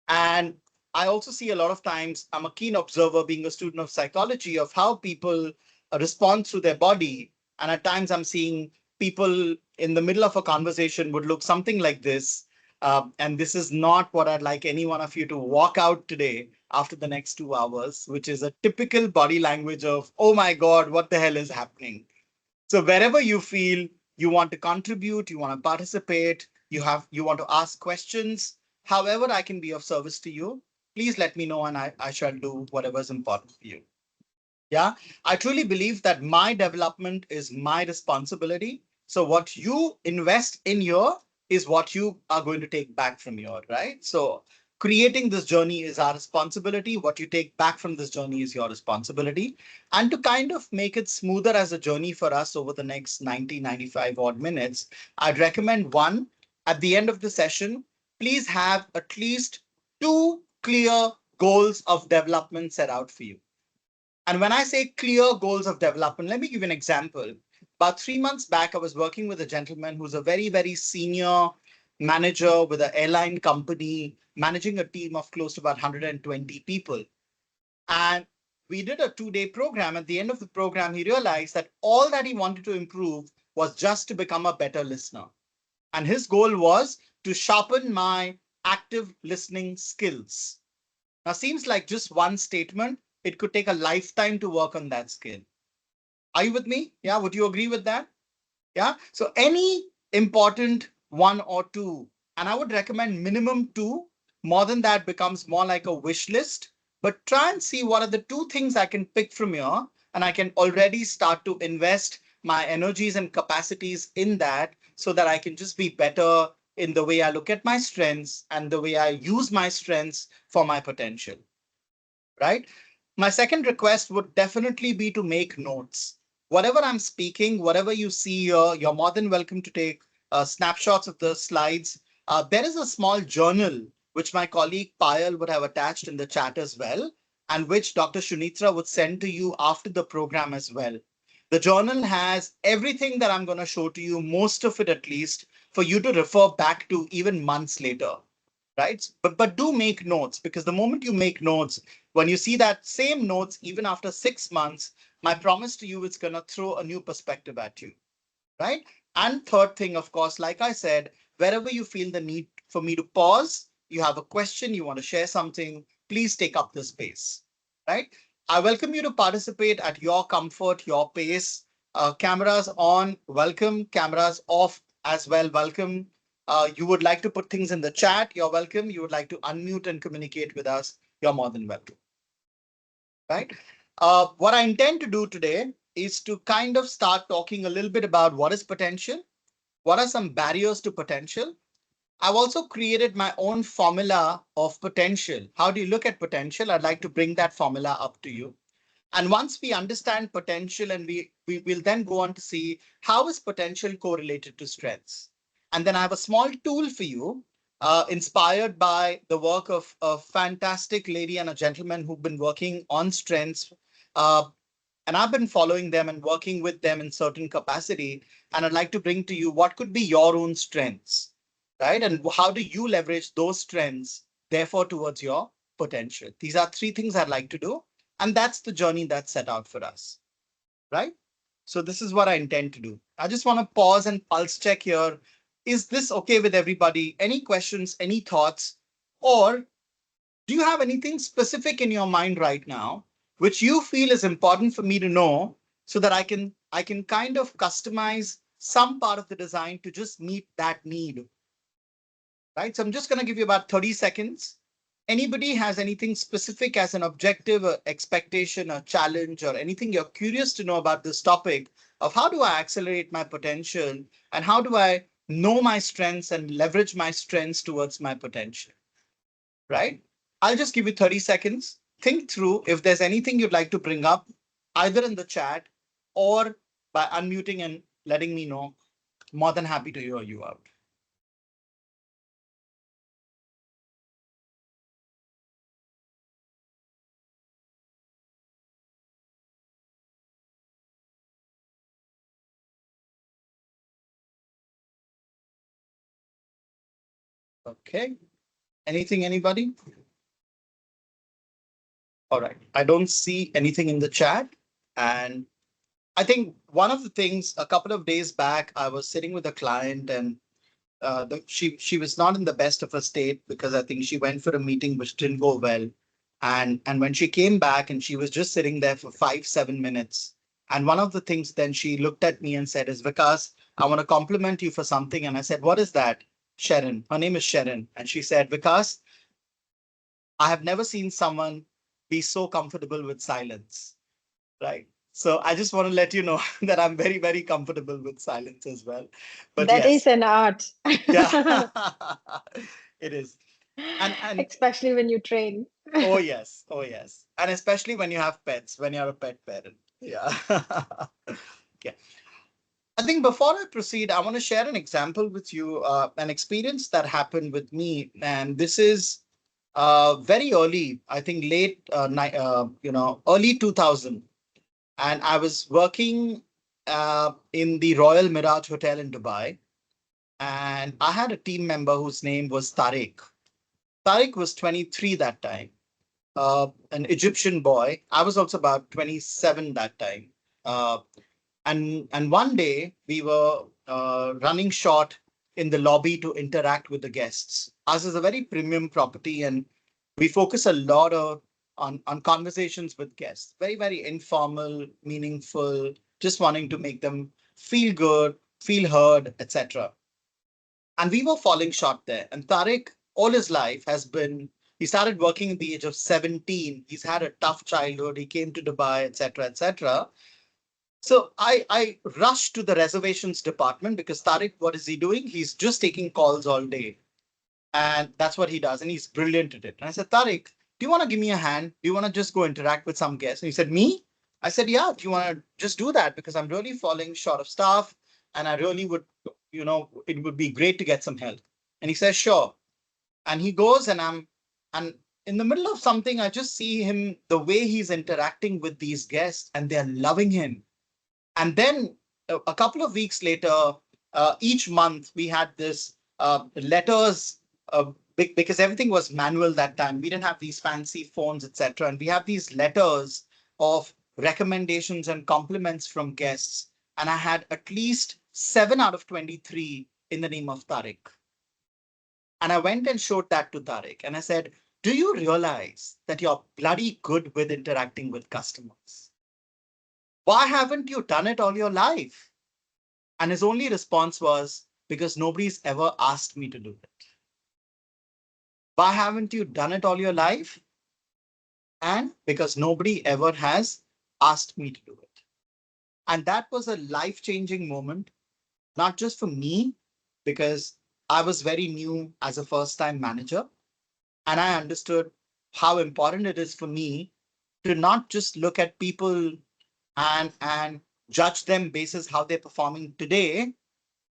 And I also see a lot of times, I'm a keen observer being a student of psychology of how people respond through their body. And at times I'm seeing people in the middle of a conversation would look something like this. And this is not what I'd like any one of you to walk out today after the next 2 hours, which is a typical body language of, oh my God, what the hell is happening? So wherever you feel you want to contribute, you want to participate, you want to ask questions, however I can be of service to you, please let me know and I shall do whatever is important for you. Yeah, I truly believe that my development is my responsibility. So what you invest in your is what you are going to take back from your, right? So creating this journey is our responsibility. What you take back from this journey is your responsibility. And to kind of make it smoother as a journey for us over the next 95 odd minutes, I'd recommend one, at the end of the session, please have at least two clear goals of development set out for you. And when I say clear goals of development, let me give you an example. About 3 months back, I was working with a gentleman who's a very, very senior manager with an airline company, managing a team of close to about 120 people. And we did a 2 day program. At the end of the program, he realized that all that he wanted to improve was just to become a better listener. And his goal was to sharpen my active listening skills. Now, seems like just one statement, it could take a lifetime to work on that skill. Are you with me? Yeah, would you agree with that? Yeah. So any important one or two, and I would recommend minimum two. More than that becomes more like a wish list. But try and see what are the two things I can pick from here, and I can already start to invest my energies and capacities in that so that I can just be better in the way I look at my strengths and the way I use my strengths for my potential. Right? My second request would definitely be to make notes. Whatever I'm speaking, whatever you see here, you're more than welcome to take snapshots of the slides. There is a small journal which my colleague Payal would have attached in the chat as well, and which Dr. Shunitra would send to you after the program as well. The journal has everything that I'm going to show to you, most of it at least, for you to refer back to even months later, right? But do make notes, because the moment you make notes, when you see that same notes even after 6 months, my promise to you, it's going to throw a new perspective at you, right? And third thing, of course, like I said, wherever you feel the need for me to pause, you have a question, you want to share something, please take up the space, right? I welcome you to participate at your comfort, your pace. Cameras on, welcome. Cameras off as well, welcome. You would like to put things in the chat, you're welcome. You would like to unmute and communicate with us, you're more than welcome, right? What I intend to do today is to kind of start talking a little bit about what is potential, what are some barriers to potential. I've also created my own formula of potential. How do you look at potential? I'd like to bring that formula up to you. And once we understand potential, and we will then go on to see how is potential correlated to strengths. And then I have a small tool for you, inspired by the work of a fantastic lady and a gentleman who've been working on strengths. Uh, and I've been following them and working with them in certain capacity. And I'd like to bring to you what could be your own strengths, right? And how do you leverage those strengths, therefore, towards your potential? These are three things I'd like to do. And that's the journey that's set out for us, right? So this is what I intend to do. I just want to pause and pulse check here. Is this okay with everybody? Any questions, any thoughts? Or do you have anything specific in your mind right now, which you feel is important for me to know so that I can kind of customize some part of the design to just meet that need, right? So I'm just going to give you about 30 seconds. Anybody has anything specific as an objective, or expectation, or challenge, or anything you're curious to know about this topic of how do I accelerate my potential and how do I know my strengths and leverage my strengths towards my potential, right? I'll just give you 30 seconds. Think through if there's anything you'd like to bring up, either in the chat or by unmuting and letting me know. More than happy to hear you out. Okay. Anything, anybody? All right. I don't see anything in the chat. And I think one of the things a couple of days back, I was sitting with a client and she was not in the best of a state because I think she went for a meeting which didn't go well. And when she came back and she was just sitting there for 5, 7 minutes. And one of the things then she looked at me and said is, Vikas, I want to compliment you for something. And I said, what is that? Sharon. Her name is Sharon. And she said, Vikas, I have never seen someone be so comfortable with silence. Right. So I just want to let you know that I'm very, very comfortable with silence as well. But That is yes, an art. yeah, it is. And Especially when you train. oh yes, oh yes. And especially when you have pets, when you're a pet parent. Yeah. Yeah. I think before I proceed, I want to share an example with you, an experience that happened with me. And this is very early, I think early 2000. And I was working in the Royal Mirage Hotel in Dubai. And I had a team member whose name was Tariq. Tariq was 23 that time, an Egyptian boy. I was also about 27 that time. Uh, and one day we were running short in the lobby to interact with the guests. Ours is a very premium property, and we focus a lot on conversations with guests. Very, very informal, meaningful, just wanting to make them feel good, feel heard, etc. And we were falling short there. And Tariq, all his life, has been, he started working at the age of 17. He's had a tough childhood. He came to Dubai, etc., etc. So I rushed to the reservations department because Tariq, what is he doing? He's just taking calls all day. And that's what he does. And he's brilliant at it. And I said, Tariq, do you want to give me a hand? Do you want to just go interact with some guests? And he said, me? I said, yeah, do you want to just do that? Because I'm really falling short of staff. And I really would, it would be great to get some help. And he says, sure. And he goes and in the middle of something, I just see him, the way he's interacting with these guests and they're loving him. And then a couple of weeks later, each month we had this letters, because everything was manual that time. We didn't have these fancy phones, etc. And we have these letters of recommendations and compliments from guests. And I had at least 7 out of 23 in the name of Tariq. And I went and showed that to Tariq. And I said, do you realize that you're bloody good with interacting with customers? Why haven't you done it all your life? And his only response was, because nobody's ever asked me to do it. Why haven't you done it all your life? And because nobody ever has asked me to do it. And that was a life-changing moment, not just for me, because I was very new as a first-time manager. And I understood how important it is for me to not just look at people and judge them basis how they're performing today,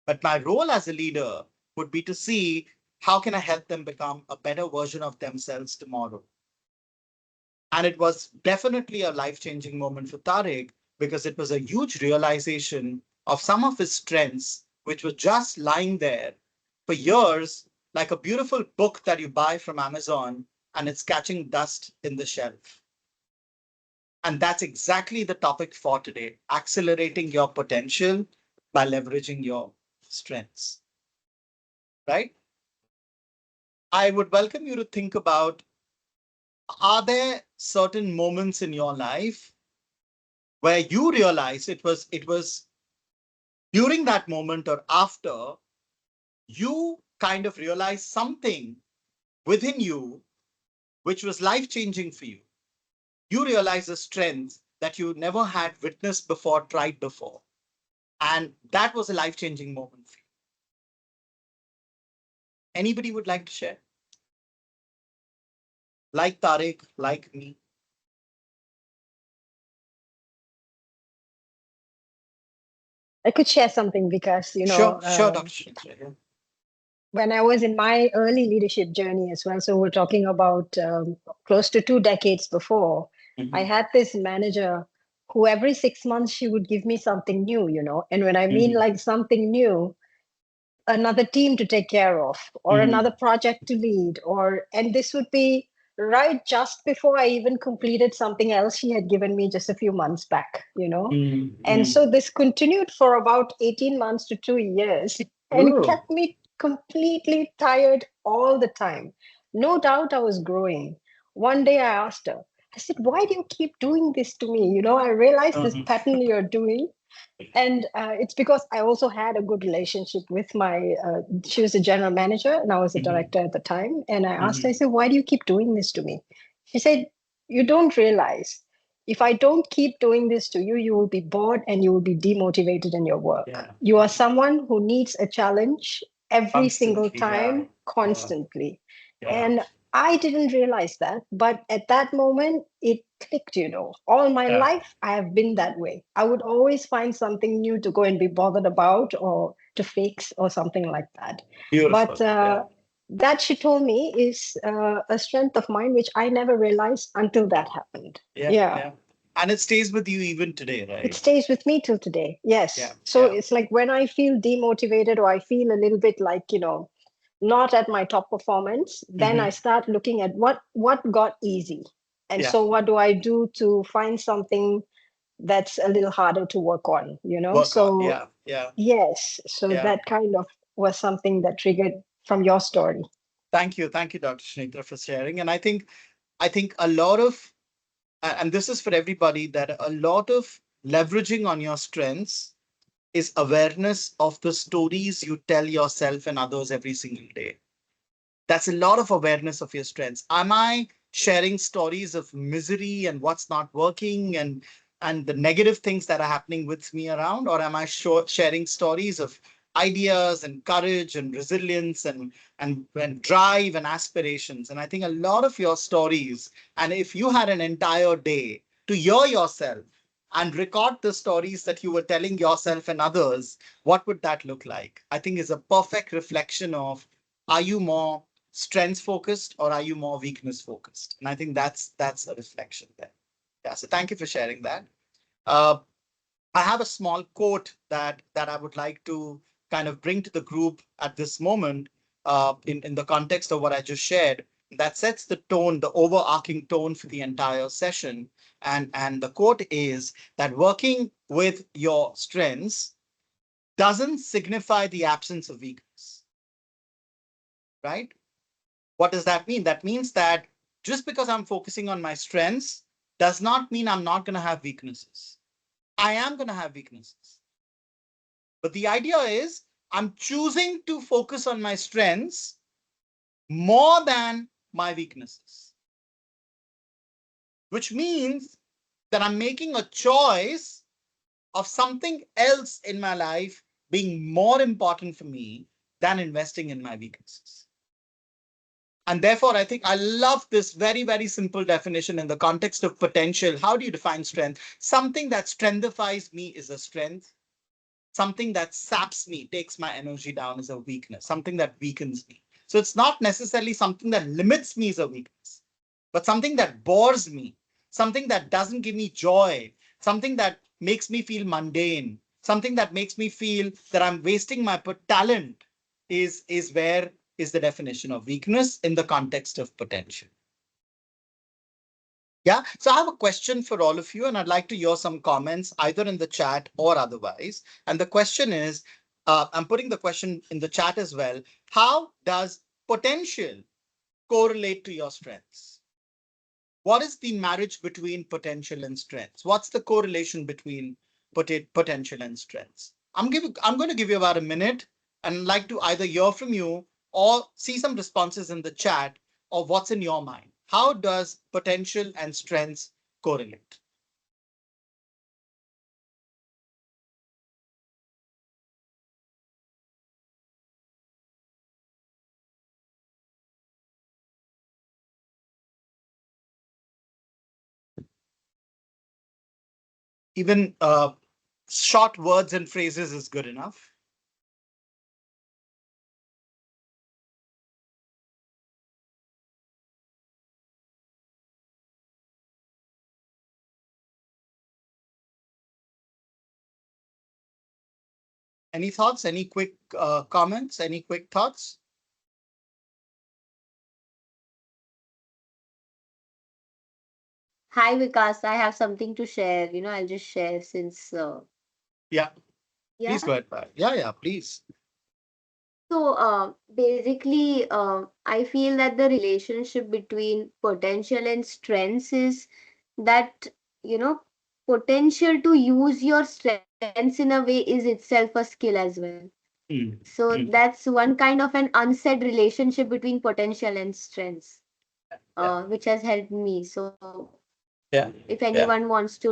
but my role as a leader would be to see how can I help them become a better version of themselves tomorrow. And it was definitely a life-changing moment for Tariq because it was a huge realization of some of his strengths, which were just lying there for years, like a beautiful book that you buy from Amazon and it's catching dust in the shelf. And that's exactly the topic for today, accelerating your potential by leveraging your strengths, right? I would welcome you to think about, are there certain moments in your life where you realize it was during that moment or after you kind of realized something within you which was life changing for you. You realize a strength that you never had witnessed before, tried before. And that was a life changing moment for you. Anybody would like to share? Like Tariq, like me. I could share something because, Sure, sure, Dr. Shreya. when I was in my early leadership journey as well, so we're talking about close to 2 decades before, I Mhm, had this manager who every 6 months she would give me something new. And when I mean mhm, like something new, another team to take care of or mhm, another project to lead, and this would be right just before I even completed something else she had given me just a few months back, you know. And Mm-hmm. so this continued for about 18 months to 2 years and Ooh. kept me completely tired all the time. No doubt I was growing. One day I asked her, I said, why do you keep doing this to me? You know, I realize this Mhm. pattern you're doing. And it's because I also had a good relationship with my, she was a general manager and I was a Mhm. director at the time. And I asked her, I Mhm. said, why do you keep doing this to me? She said, you don't realize if I don't keep doing this to you, you will be bored and you will be demotivated in your work. Yeah. You are someone who needs a challenge every single Constantly. Yeah. time, Yeah. constantly. Yeah. And I didn't realize that, but at that moment, it clicked, you know. All my Yeah. life, I have been that way. I would always find something new to go and be bothered about or to fix or something like that. But Beautiful. Yeah. that she told me is a strength of mine, which I never realized until that happened. Yeah. Yeah. Yeah. And it stays with you even today, It right? stays with me till today. Yeah. Yes. So Yeah. it's like when I feel demotivated or I feel a little bit like, you know, not at my top performance, then I Hmm. start looking at what got easy. And Yeah. so what do I do to find something that's a little harder to work on, you know? Work on. So Yeah. Yeah. yes, so Yeah. that kind of was something that triggered from your story. Thank you. Thank you, Dr. Shanitra, for sharing. And I think a lot of, and this is for everybody, that a lot of leveraging on your strengths is awareness of the stories you tell yourself and others every single day. That's a lot of awareness of your strengths. Am I sharing stories of misery and what's not working and the negative things that are happening with me around, or am I sharing stories of ideas and courage and resilience and drive and aspirations? And I think a lot of your stories, and if you had an entire day to hear yourself and record the stories that you were telling yourself and others, what would that look like? I think is a perfect reflection of, are you more strengths focused or are you more weakness focused? And I think that's a reflection there. Yeah. So thank you for sharing that. Uh, I have a small quote that I would like to kind of bring to the group at this moment, in the context of what I just shared, that sets the tone, the overarching tone for the entire session. And the quote is that working with your strengths doesn't signify the absence of weakness, right? What does that mean? That means that just because I'm focusing on my strengths does not mean I'm not going to have weaknesses. I am going to have weaknesses. But the idea is I'm choosing to focus on my strengths more than my weaknesses, which means that I'm making a choice of something else in my life being more important for me than investing in my weaknesses. And therefore, I think I love this very, very simple definition in the context of potential. How do you define strength? Something that strengthifies me is a strength. Something that saps me, takes my energy down, is a weakness. Something that weakens me. So it's not necessarily something that limits me is a weakness, but something that bores me, something that doesn't give me joy, something that makes me feel mundane, something that makes me feel that I'm wasting my talent is where is the definition of weakness in the context of potential. Yeah. So I have a question for all of you, and I'd like to hear some comments either in the chat or otherwise. And the question is, I'm putting the question in the chat as well. How does potential correlate to your strengths? What is the marriage between potential and strengths? What's the correlation between potential and strengths? I'm going to give you about a minute and like to either hear from you or see some responses in the chat of what's in your mind. How does potential and strengths correlate? Even short words and phrases is good enough. Any thoughts? Any quick comments? Any quick thoughts? Hi, Vikas. I have something to share. I'll just share since, Yeah, yeah. please go ahead, Payal. Yeah, yeah, please. So, basically, I feel that the relationship between potential and strengths is that, you know, potential to use your strengths in a way is itself a skill as well. Mm, So, mm. that's one kind of an unsaid relationship between potential and strengths, Yeah, which has helped me. So, yeah, if yeah, anyone wants to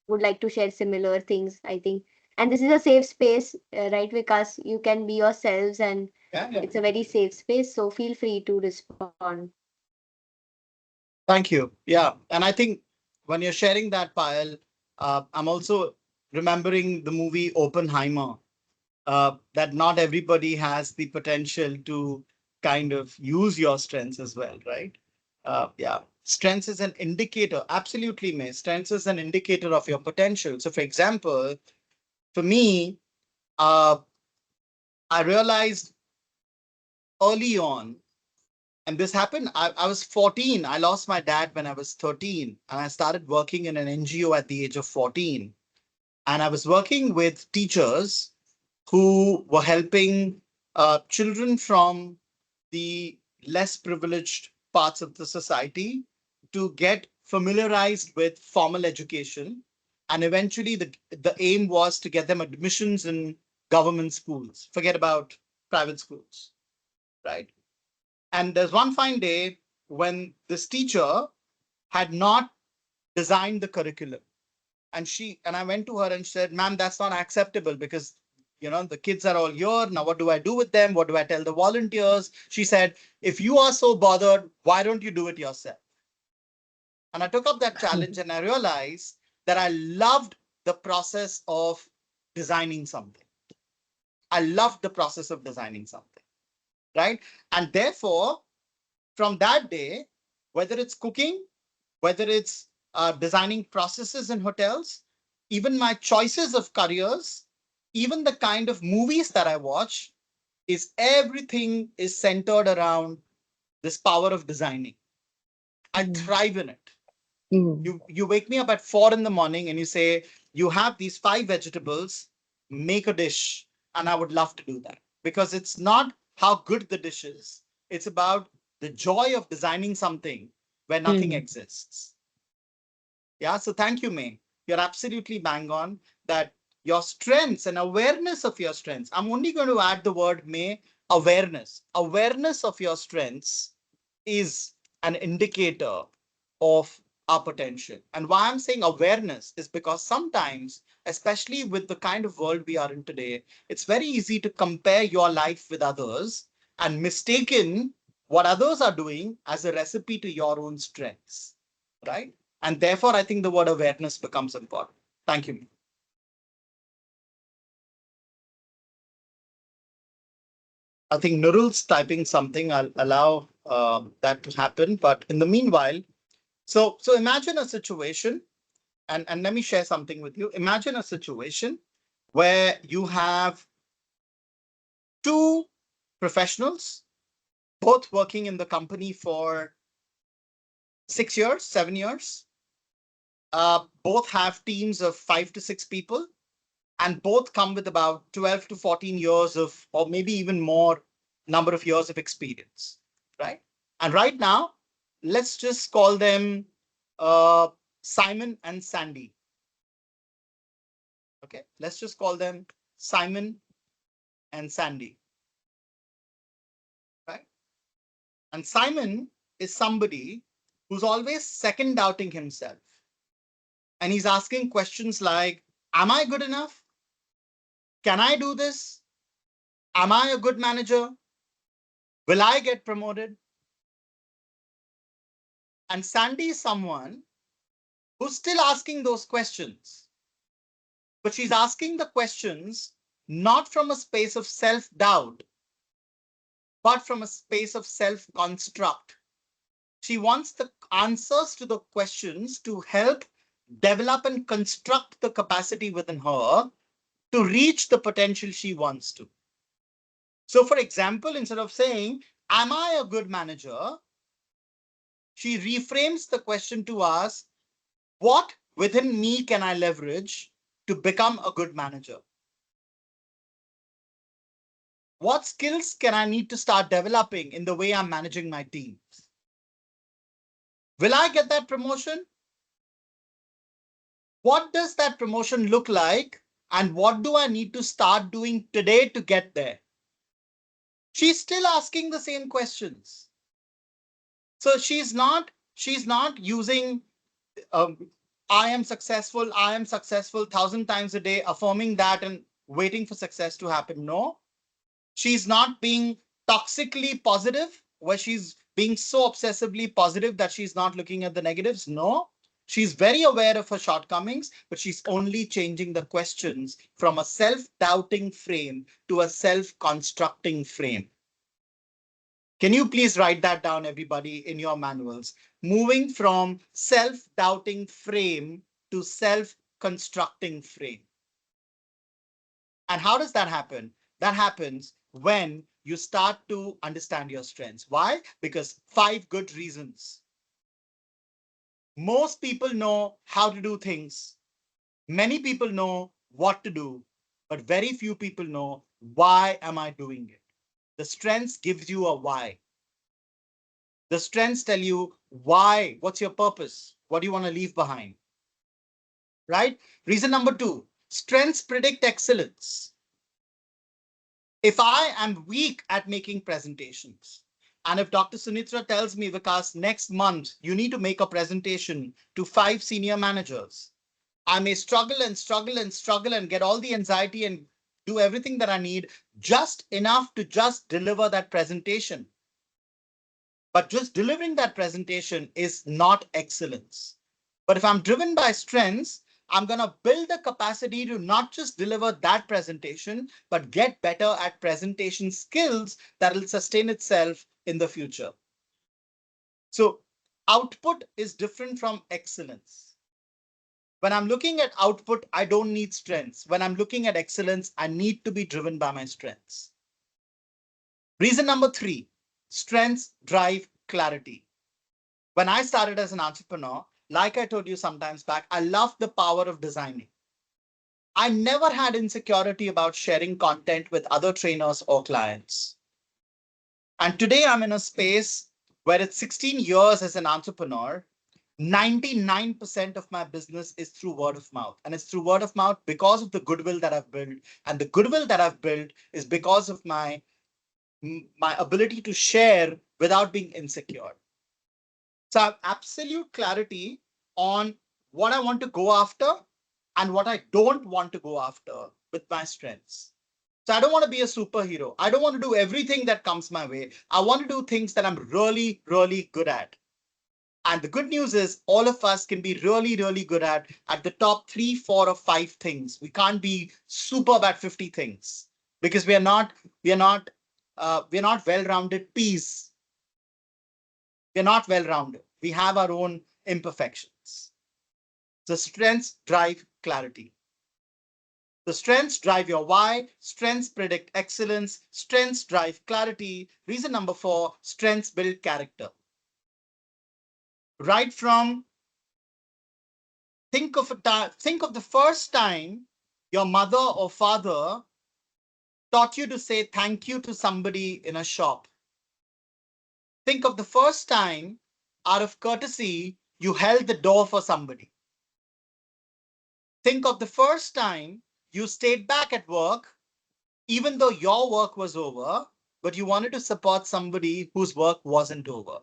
would like to share similar things, I think, and this is a safe space, right, because you can be yourselves, and yeah, yeah. it's a very safe space, so feel free to respond. Thank you. Yeah, and I think when you're sharing that, Payal, I'm also remembering the movie Oppenheimer. That not everybody has the potential to kind of use your strengths as well, right? Yeah, strengths is an indicator. Absolutely, May. Strengths is an indicator of your potential. So, for example, for me, uh, I realized early on, and this happened, I was 14. I lost my dad when I was 13, and I started working in an NGO at the age of 14. And I was working with teachers who were helping children from the less privileged parts of the society to get familiarized with formal education. And eventually, the aim was to get them admissions in government schools. Forget about private schools, right? And there's one fine day when this teacher had not designed the curriculum. And I went to her and said, ma'am, that's not acceptable because the kids are all here. Now what do I do with them? What do I tell the volunteers? She said, if you are so bothered, why don't you do it yourself? And I took up that challenge and I realized that I loved the process of designing something. I loved the process of designing something, right? And therefore, from that day, whether it's cooking, whether it's designing processes in hotels, even my choices of careers, even the kind of movies that I watch, is everything is centered around this power of designing. I Mm, thrive in it. mm, You wake me up at 4 in the morning and you say, you have these five vegetables, make a dish. And I would love to do that because it's not how good the dish is. It's about the joy of designing something where nothing mm, exists. Yeah. So thank you, May. You're absolutely bang on that your strengths and awareness of your strengths. I'm only going to add the word May, awareness. Awareness of your strengths is an indicator of our potential. And why I'm saying awareness is because sometimes, especially with the kind of world we are in today, it's very easy to compare your life with others and mistaken what others are doing as a recipe to your own strengths, right? And therefore, I think the word awareness becomes important. Thank you. I think Nurul's typing something. I'll allow that to happen. But in the meanwhile, so imagine a situation, and let me share something with you. Imagine a situation where you have two professionals, both working in the company for 6 years, 7 years. Both have teams of 5 to 6 people, and both come with about 12 to 14 years of, or maybe even more number of years of experience, right? And right now, let's just call them uh, Simon and Sandy. Okay, let's just call them Simon and Sandy, right? And Simon is somebody who's always second doubting himself. And he's asking questions like, am I good enough? Can I do this? Am I a good manager? Will I get promoted? And Sandy is someone who's still asking those questions, but she's asking the questions not from a space of self doubt, but from a space of self construct. She wants the answers to the questions to help develop and construct the capacity within her to reach the potential she wants to. So, for example, instead of saying, am I a good manager? She reframes the question to ask, What within me can I leverage to become a good manager? What skills can I need to start developing in the way I'm managing my teams? Will I get that promotion? What does that promotion look like? And what do I need to start doing today to get there? She's still asking the same questions. So she's not using I am successful, 1,000 times a day, affirming that and waiting for success to happen. No, she's not being toxically positive, where she's being so obsessively positive that she's not looking at the negatives. No, she's very aware of her shortcomings, but she's only changing the questions from a self-doubting frame to a self-constructing frame. Can you please write that down, everybody, in your manuals? Moving from self-doubting frame to self-constructing frame. And how does that happen? That happens when you start to understand your strengths. Why? Because 5 good reasons. Most people know how to do things. Many people know what to do, but very few people know why am I doing it. The strengths gives you a why. The strengths tell you why, what's your purpose? What do you want to leave behind? Right? Reason number 2, strengths predict excellence. If I am weak at making presentations, and if Dr. Sunitra tells me, Vikas, next month you need to make a presentation to 5 senior managers, I may struggle and struggle and struggle and get all the anxiety and do everything that I need just enough to just deliver that presentation. But just delivering that presentation is not excellence. But if I'm driven by strengths, I'm going to build the capacity to not just deliver that presentation, but get better at presentation skills that will sustain itself in the future. So output is different from excellence. When I'm looking at output, I don't need strengths. When I'm looking at excellence, I need to be driven by my strengths. Reason number 3, strengths drive clarity. When I started as an entrepreneur, like I told you sometimes back, I loved the power of designing. I never had insecurity about sharing content with other trainers or clients. And today I'm in a space where it's 16 years as an entrepreneur. 99% of my business is through word of mouth. And it's through word of mouth because of the goodwill that I've built. And the goodwill that I've built is because of my ability to share without being insecure. So I have absolute clarity on what I want to go after and what I don't want to go after with my strengths. So I don't want to be a superhero. I don't want to do everything that comes my way. I want to do things that I'm really, really good at. And the good news is all of us can be really, really good at the top 3, 4, or 5 things. We can't be superb at 50 things because we're not well-rounded peas. We're not well-rounded. We have our own imperfections. The strengths drive clarity. The strengths drive your why. Strengths predict excellence. Strengths drive clarity. Reason number 4, strengths build character. Right from think of the first time your mother or father taught you to say thank you to somebody in a shop. Think of the first time, out of courtesy, you held the door for somebody. Think of the first time you stayed back at work, even though your work was over, but you wanted to support somebody whose work wasn't over.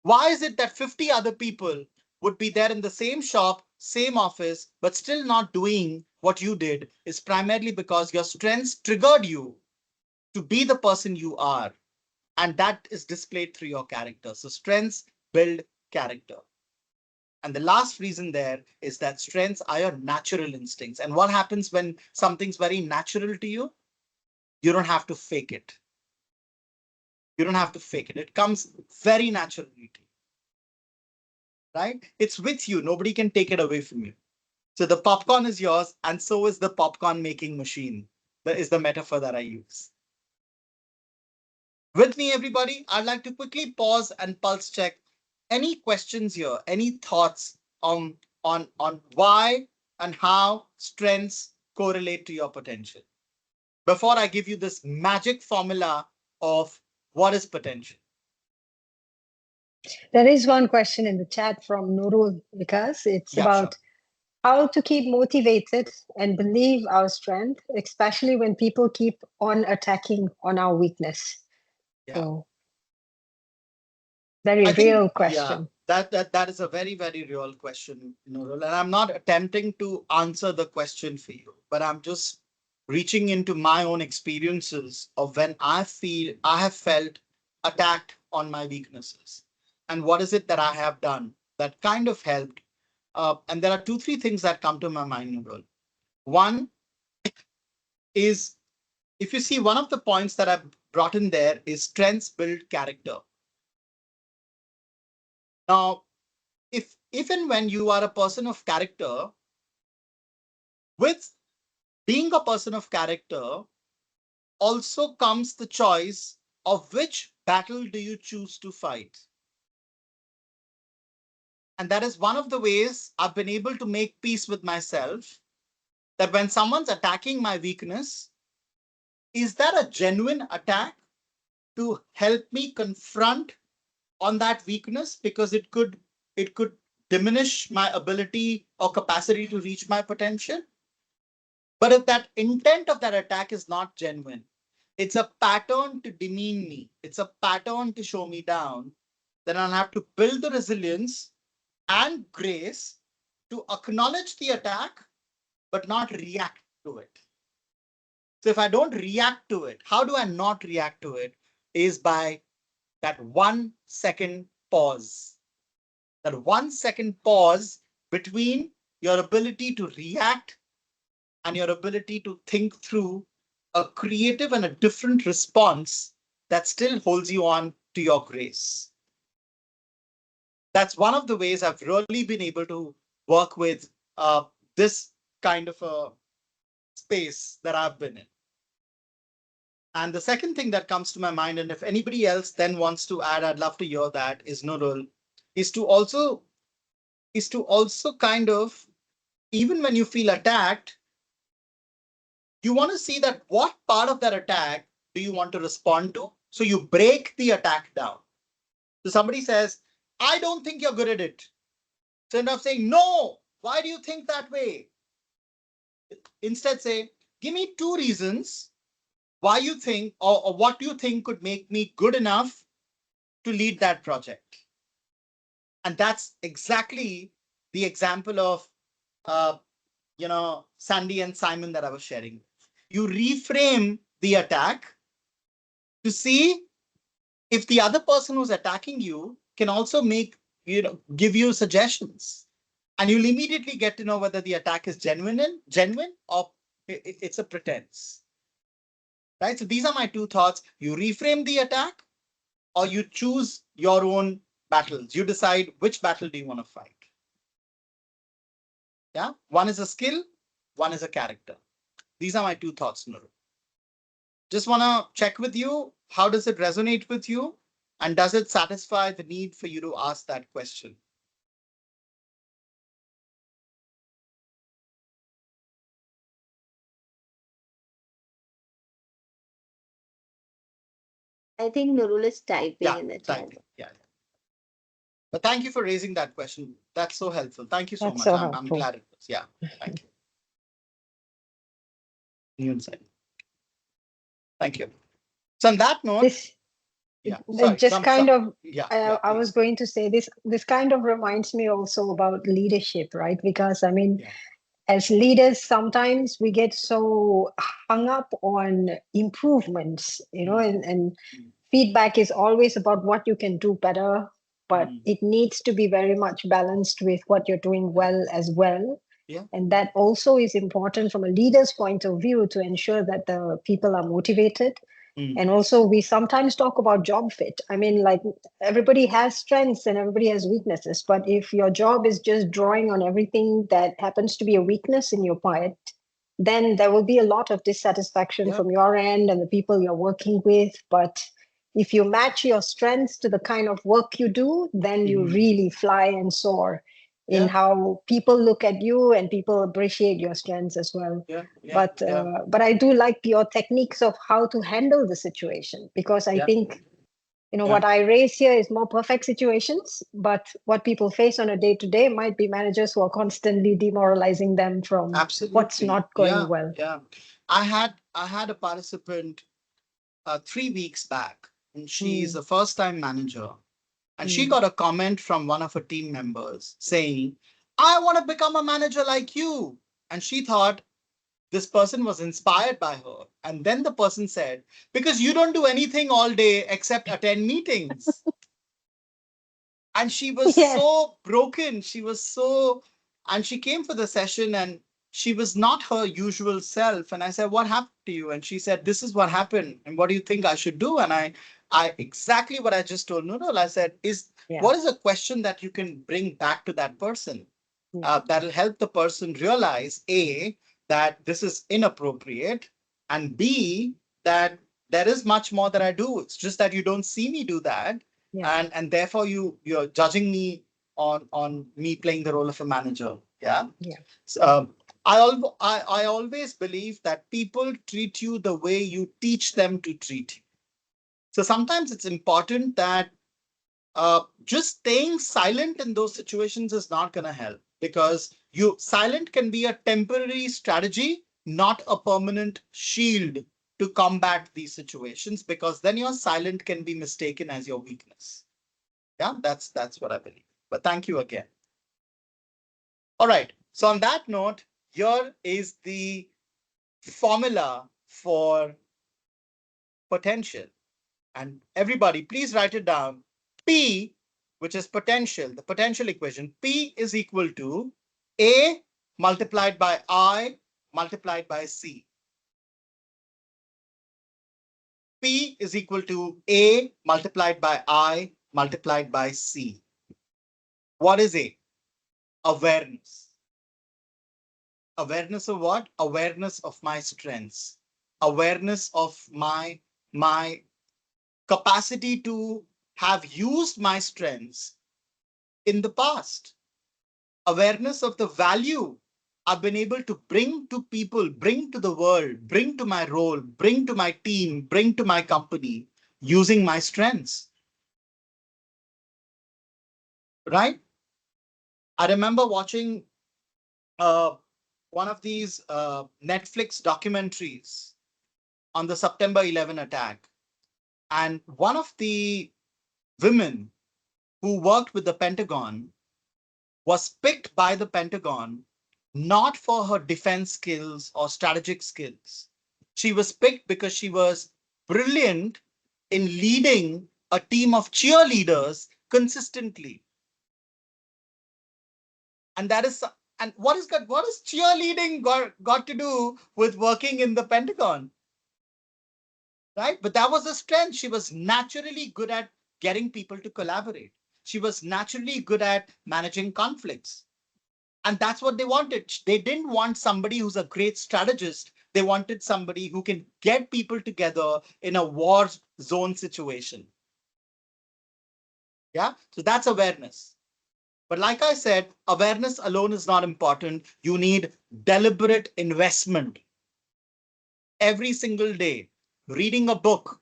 Why is it that 50 other people would be there in the same shop, same office, but still not doing what you did? Is primarily because your strengths triggered you to be the person you are. And that is displayed through your character. So strengths build character. And the last reason there is that strengths are your natural instincts. And what happens when something's very natural to you? You don't have to fake it. You don't have to fake it. It comes very naturally to you, right? It's with you. Nobody can take it away from you. So the popcorn is yours, and so is the popcorn making machine. That is the metaphor that I use. With me, everybody, I'd like to quickly pause and pulse check any questions here, any thoughts on why and how strengths correlate to your potential before I give you this magic formula of what is potential? There is one question in the chat from Nurul Vikas. It's Yeah, sure. about how to keep motivated and believe our strength, especially when people keep on attacking on our weakness. Yeah. So, very I think, real yeah, question. that is a very, very real question, Nurul. And I'm not attempting to answer the question for you, but I'm just reaching into my own experiences of when I have felt attacked on my weaknesses. And what is it that I have done that kind of helped? And there are two, three things that come to my mind, Nurul. One is, if you see, one of the points that I've brought in there is strengths build character. Now, if and when you are a person of character, with being a person of character also comes the choice of which battle do you choose to fight. And that is one of the ways I've been able to make peace with myself, that when someone's attacking my weakness, is that a genuine attack to help me confront on that weakness, because it could diminish my ability or capacity to reach my potential? But if that intent of that attack is not genuine, it's a pattern to demean me, it's a pattern to show me down, then I'll have to build the resilience and grace to acknowledge the attack, but not react to it. So if I don't react to it, how do I not react to it? Is by that 1 second pause. That 1 second pause between your ability to react and your ability to think through a creative and a different response that still holds you on to your grace. That's one of the ways I've really been able to work with this kind of a space that I've been in. And the second thing that comes to my mind, and if anybody else then wants to add, I'd love to hear that, is Nurul, is to also kind of, even when you feel attacked, you want to see that what part of that attack do you want to respond to? So you break the attack down. So somebody says, I don't think you're good at it. So instead of saying, no, why do you think that way? Instead say, give me 2 reasons why you think, or what you think could make me good enough to lead that project. And that's exactly the example of, uh, Sandy and Simon that I was sharing. You reframe the attack to see if the other person who's attacking you can also give you suggestions, and you'll immediately get to know whether the attack is genuine or it's a pretense. Right? So these are my two thoughts. You reframe the attack, or you choose your own battles. You decide which battle do you want to fight. Yeah. One is a skill, one is a character. These are my two thoughts, Nuru. Just want to check with you. How does it resonate with you? And does it satisfy the need for you to ask that question? I think Nurul is typing Yeah, in the chat. typing. Yeah. But thank you for raising that question. That's so helpful. Thank you so That's much. so I'm helpful. glad it was. Yeah. Thank you. New insight. Thank you. So on that note, This yeah. Sorry. just kind of, Yeah. I was Please. going to say this kind of reminds me also about leadership, right? Because I mean, Yeah. as leaders, sometimes we get so hung up on improvements, and Mm, feedback is always about what you can do better, but mm, it needs to be very much balanced with what you're doing yeah. well as well. Yeah. And that also is important from a leader's point of view to ensure that the people are motivated. Mm, And also, we sometimes talk about job fit. I mean, like, everybody has strengths and everybody has weaknesses. But if your job is just drawing on everything that happens to be a weakness in your part, then there will be a lot of dissatisfaction yeah. from your end and the people you're working with. But if you match your strengths to the kind of work you do, then you really fly and soar in Yeah. how people look at you and people appreciate your strengths as well. Yeah. Yeah. But Yeah. but I do like your techniques of how to handle the situation, because I Yeah. think, you know, Yeah. what I raise here is more perfect situations, but what people face on a day to day might be managers who are constantly demoralizing them from what's Absolutely. not going Yeah. well. Yeah. I had a participant 3 weeks back, and she's Mm, a first-time manager, and she mm. got a comment from one of her team members saying, "I want to become a manager like you." And she thought this person was inspired by her. And then the person said, "Because you don't do anything all day except attend meetings." And she was Yes. so broken. And she came for the session, and she was not her usual self. And I said, "What happened to you?" And she said, "This is what happened. And what do you think I should do?" And I exactly what I just told Nunal. I said, Yeah. what is a question that you can bring back to that person Yeah. that'll help the person realize A, that this is inappropriate, and B, that there is much more that I do. It's just that you don't see me do that, Yeah. and therefore you're judging me on me playing the role of a manager. Yeah. Yeah. So, I always believe that people treat you the way you teach them to treat you. So sometimes it's important that just staying silent in those situations is not going to help, because you silent can be a temporary strategy, not a permanent shield to combat these situations, because then your silent can be mistaken as your weakness. Yeah, that's what I believe. But thank you again. All right. So on that note, here is the formula for potential. And everybody, please write it down. P, which is potential, the potential equation, P is equal to A multiplied by I multiplied by C. P is equal to A multiplied by I multiplied by C. What is A? Awareness. Awareness of what? Awareness of my strengths. Awareness of my capacity to have used my strengths in the past. Awareness of the value I've been able to bring to people, bring to the world, bring to my role, bring to my team, bring to my company using my strengths. Right? I remember watching uh, one of these Netflix documentaries on the September 11 attack. And one of the women who worked with the Pentagon was picked by the Pentagon not for her defense skills or strategic skills. She was picked because she was brilliant in leading a team of cheerleaders consistently. And that is and what is cheerleading got to do with working in the Pentagon? Right? But that was a strength. She was naturally good at getting people to collaborate. She was naturally good at managing conflicts. And that's what they wanted. They didn't want somebody who's a great strategist. They wanted somebody who can get people together in a war zone situation. Yeah. So that's awareness. But like I said, awareness alone is not important. You need deliberate investment every single day, reading a book,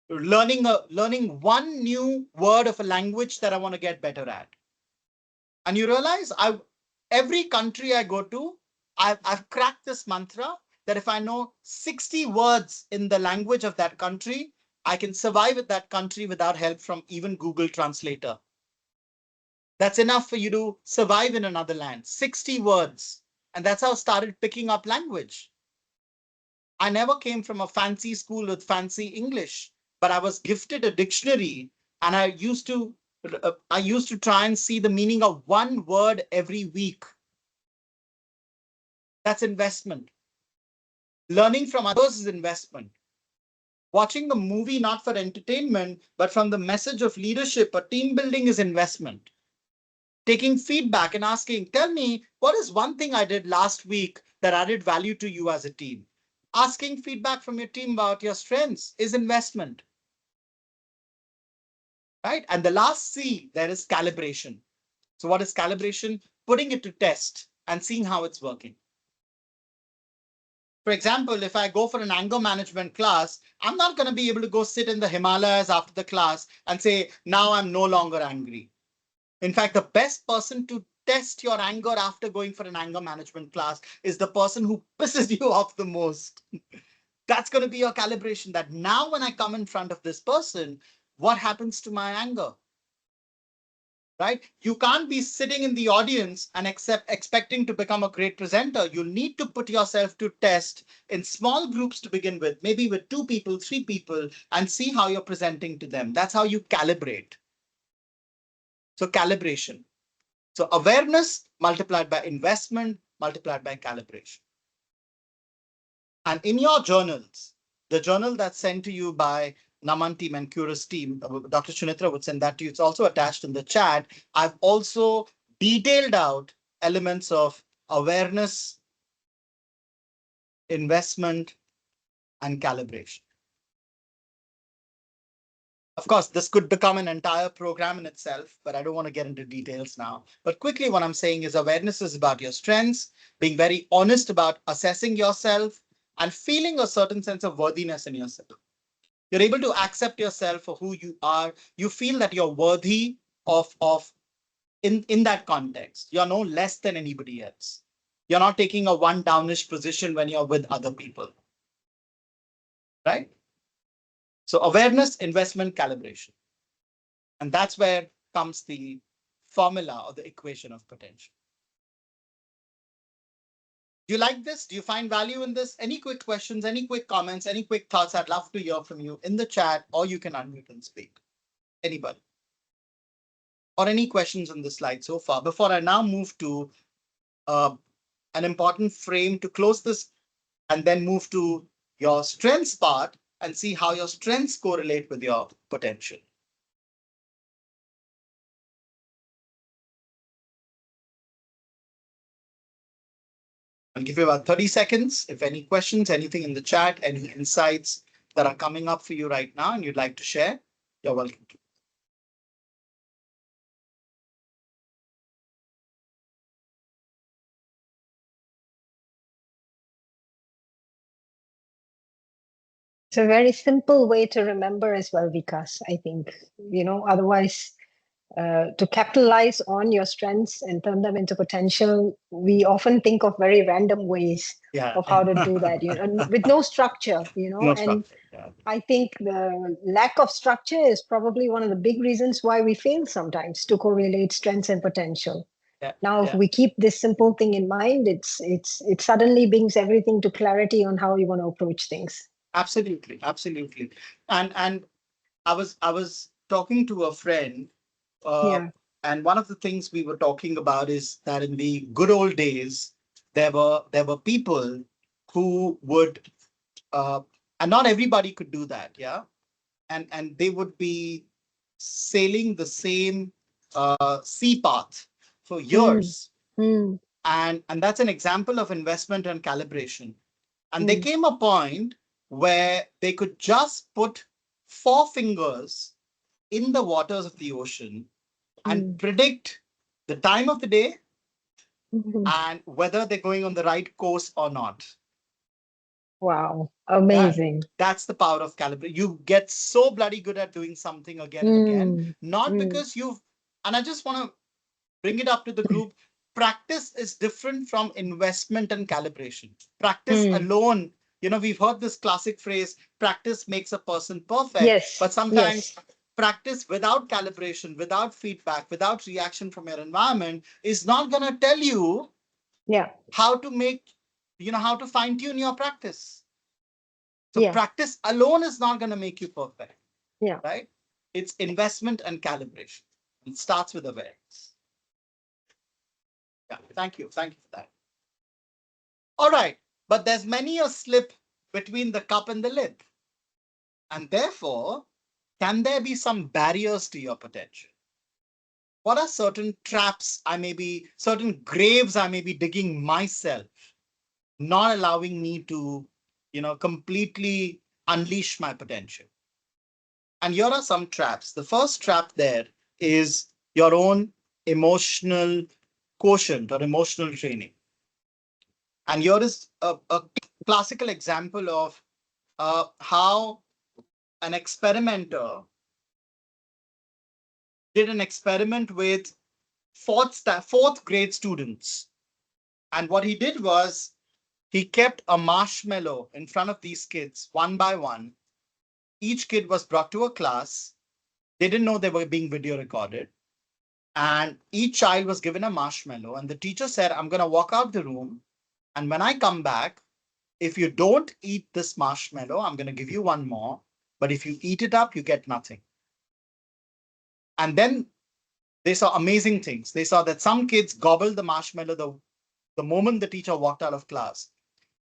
learning one new word of a language that I want to get better at. And you realize every country I go to, I've cracked this mantra that if I know 60 words in the language of that country, I can survive in that country without help from even Google Translator. That's enough for you to survive in another land. 60 words. And that's how I started picking up language. I never came from a fancy school with fancy English, but I was gifted a dictionary, and I used to try and see the meaning of one word every week. That's investment. Learning from others is investment. Watching a movie not for entertainment, but from the message of leadership or team building is investment. Taking feedback and asking, tell me, what is one thing I did last week that added value to you as a team? Asking feedback from your team about your strengths is investment. right? And the last C, there is calibration. So what is calibration? Putting it to test and seeing how it's working. For example, if I go for an anger management class, I'm not going to be able to go sit in the Himalayas after the class and say, now I'm no longer angry. In fact, the best person to test your anger after going for an anger management class is the person who pisses you off the most. That's going to be your calibration, that now when I come in front of this person, what happens to my anger? Right? You can't be sitting in the audience and expecting to become a great presenter. You'll need to put yourself to test in small groups to begin with, maybe with 2 people, 3 people, and see how you're presenting to them. That's how you calibrate. So calibration. So awareness multiplied by investment multiplied by calibration. And in your journals, the journal that's sent to you by Naman team and Querist team, Dr. Chunitra would send that to you. It's also attached in the chat. I've also detailed out elements of awareness, investment, and calibration. Of course, this could become an entire program in itself, but I don't want to get into details now. But quickly, what I'm saying is awareness is about your strengths, being very honest about assessing yourself, and feeling a certain sense of worthiness in yourself. You're able to accept yourself for who you are. You feel that you're worthy of in that context. You're no less than anybody else. You're not taking a one downish position when you're with other people. Right? So awareness, investment, calibration. And that's where comes the formula or the equation of potential. Do you like this? Do you find value in this? Any quick questions, any quick comments, any quick thoughts? I'd love to hear from you in the chat, or you can unmute and speak. Anybody? Or any questions on this slide so far before I now move to an important frame to close this and then move to your strengths part and see how your strengths correlate with your potential. I'll give you about 30 seconds. If any questions, anything in the chat, any insights that are coming up for you right now and you'd like to share, you're welcome to. It's a very simple way to remember as well, Vikas. I think, otherwise, to capitalize on your strengths and turn them into potential, we often think of very random ways of how to do that, and with no structure, No and structure. Yeah. I think the lack of structure is probably one of the big reasons why we fail sometimes to correlate strengths and potential. Yeah, Now, if yeah. we keep this simple thing in mind, it suddenly brings everything to clarity on how you want to approach things. Absolutely, absolutely. And I was talking to a friend, Yeah. and one of the things we were talking about is that in the good old days, there were people who would, and not everybody could do that, yeah, and they would be sailing the same sea path for Mm, years, mm, and that's an example of investment and calibration. And there mm, came a point where they could just put 4 fingers in the waters of the ocean and mm, predict the time of the day mm. and whether they're going on the right course or not. Wow. That, Amazing. that's the power of calibration. You get so bloody good at doing something again and again, Mm, not mm, because you've, and I just want to bring it up to the group. Practice is different from investment and calibration. Practice mm. alone, we've heard this classic phrase, practice makes a person perfect, Yes. but sometimes Yes. practice without calibration, without feedback, without reaction from your environment is not going to tell you Yeah. how to make, how to fine tune your practice. So Yeah. practice alone is not going to make you perfect, Yeah. right? It's investment and calibration. It starts with awareness. Yeah, thank you. Thank you for that. All right, but there's many a slip between the cup and the lip. And therefore, can there be some barriers to your potential? What are certain traps certain graves I may be digging myself, not allowing me to, completely unleash my potential? And here are some traps. The first trap there is your own emotional quotient or emotional training. And here is a classical example of how an experimenter did an experiment with fourth grade students. And what he did was he kept a marshmallow in front of these kids one by one. Each kid was brought to a class. They didn't know they were being video recorded. And each child was given a marshmallow. And the teacher said, I'm going to walk out the room. And when I come back, if you don't eat this marshmallow, I'm going to give you one more. But if you eat it up, you get nothing. And then they saw amazing things. They saw that some kids gobbled the marshmallow the moment the teacher walked out of class.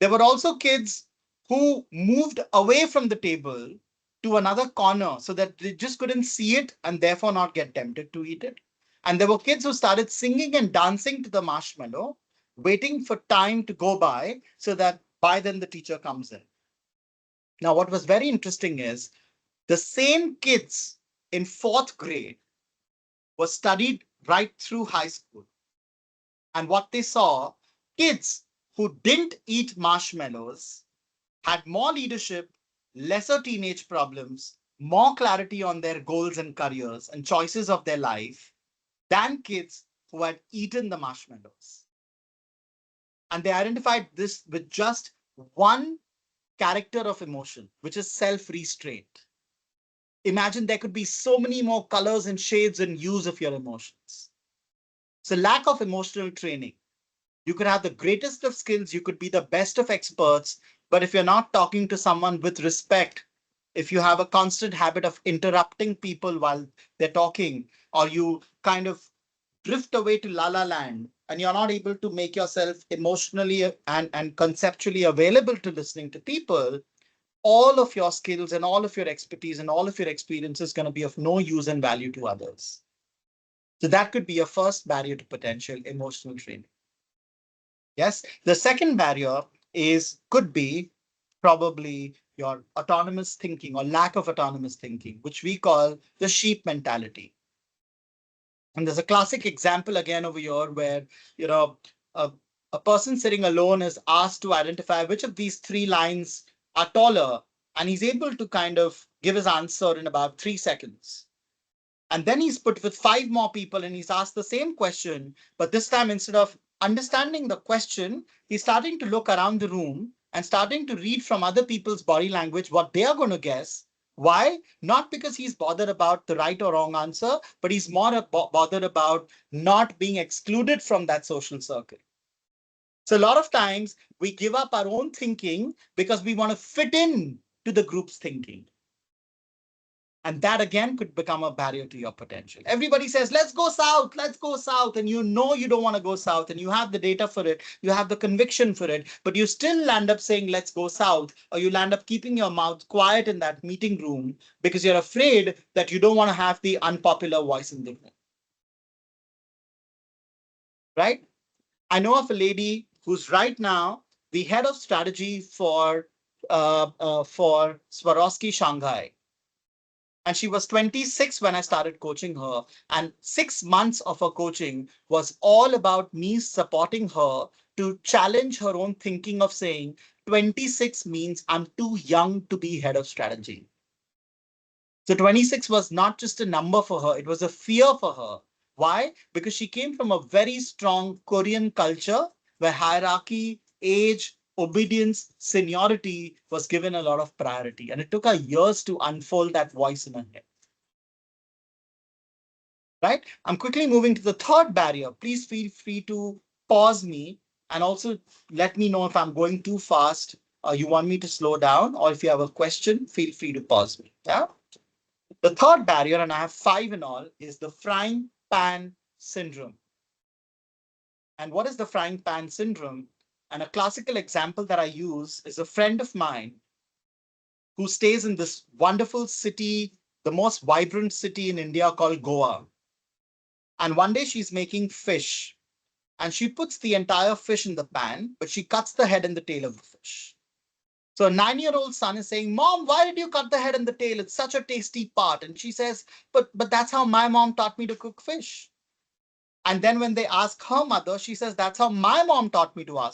There were also kids who moved away from the table to another corner so that they just couldn't see it and therefore not get tempted to eat it. And there were kids who started singing and dancing to the marshmallow, waiting for time to go by so that by then the teacher comes in. Now, what was very interesting is the same kids in fourth grade were studied right through high school. And what they saw, kids who didn't eat marshmallows had more leadership, lesser teenage problems, more clarity on their goals and careers and choices of their life than kids who had eaten the marshmallows. And they identified this with just one character of emotion, which is self-restraint. Imagine there could be so many more colors and shades and hues of your emotions. So lack of emotional training. You could have the greatest of skills, you could be the best of experts, but if you're not talking to someone with respect, if you have a constant habit of interrupting people while they're talking, or you kind of drift away to la la land and you're not able to make yourself emotionally and conceptually available to listening to people, all of your skills and all of your expertise and all of your experience is going to be of no use and value to others. So that could be a first barrier to potential emotional training. Yes. The second barrier could be probably your autonomous thinking or lack of autonomous thinking, which we call the sheep mentality. And there's a classic example again over here where, you know, a, a person sitting alone is asked to identify which of these three lines are taller, and he's able to kind of give his answer in about 3 seconds. And then he's put with five more people and he's asked the same question, but this time instead of understanding the question, he's starting to look around the room and starting to read from other people's body language what they are going to guess. Why? Not because he's bothered about the right or wrong answer, but he's more bothered about not being excluded from that social circle. So a lot of times we give up our own thinking because we want to fit in to the group's thinking. And that again could become a barrier to your potential. Everybody says, let's go south, let's go south. And you know you don't want to go south and you have the data for it, you have the conviction for it, but you still land up saying, let's go south, or you land up keeping your mouth quiet in that meeting room because you're afraid that you don't want to have the unpopular voice in the room. Right? I know of a lady who's right now the head of strategy for Swarovski Shanghai. And she was 26 when I started coaching her. And 6 months of her coaching was all about me supporting her to challenge her own thinking of saying 26 means I'm too young to be head of strategy. So 26 was not just a number for her, it was a fear for her. Why? Because she came from a very strong Korean culture where hierarchy, age, obedience, seniority was given a lot of priority. And it took her years to unfold that voice in her head. Right? I'm quickly moving to the third barrier. Please feel free to pause me and also let me know if I'm going too fast or you want me to slow down, or if you have a question, feel free to pause me. Yeah. The third barrier, and I have 5 in all, is the frying pan syndrome. And what is the frying pan syndrome? And a classical example that I use is a friend of mine who stays in this wonderful city, the most vibrant city in India called Goa. And one day she's making fish and she puts the entire fish in the pan, but she cuts the head and the tail of the fish. So a 9-year-old son is saying, Mom, why did you cut the head and the tail? It's such a tasty part. And she says, but that's how my mom taught me to cook fish. And then when they ask her mother, she says, that's how my mom taught me to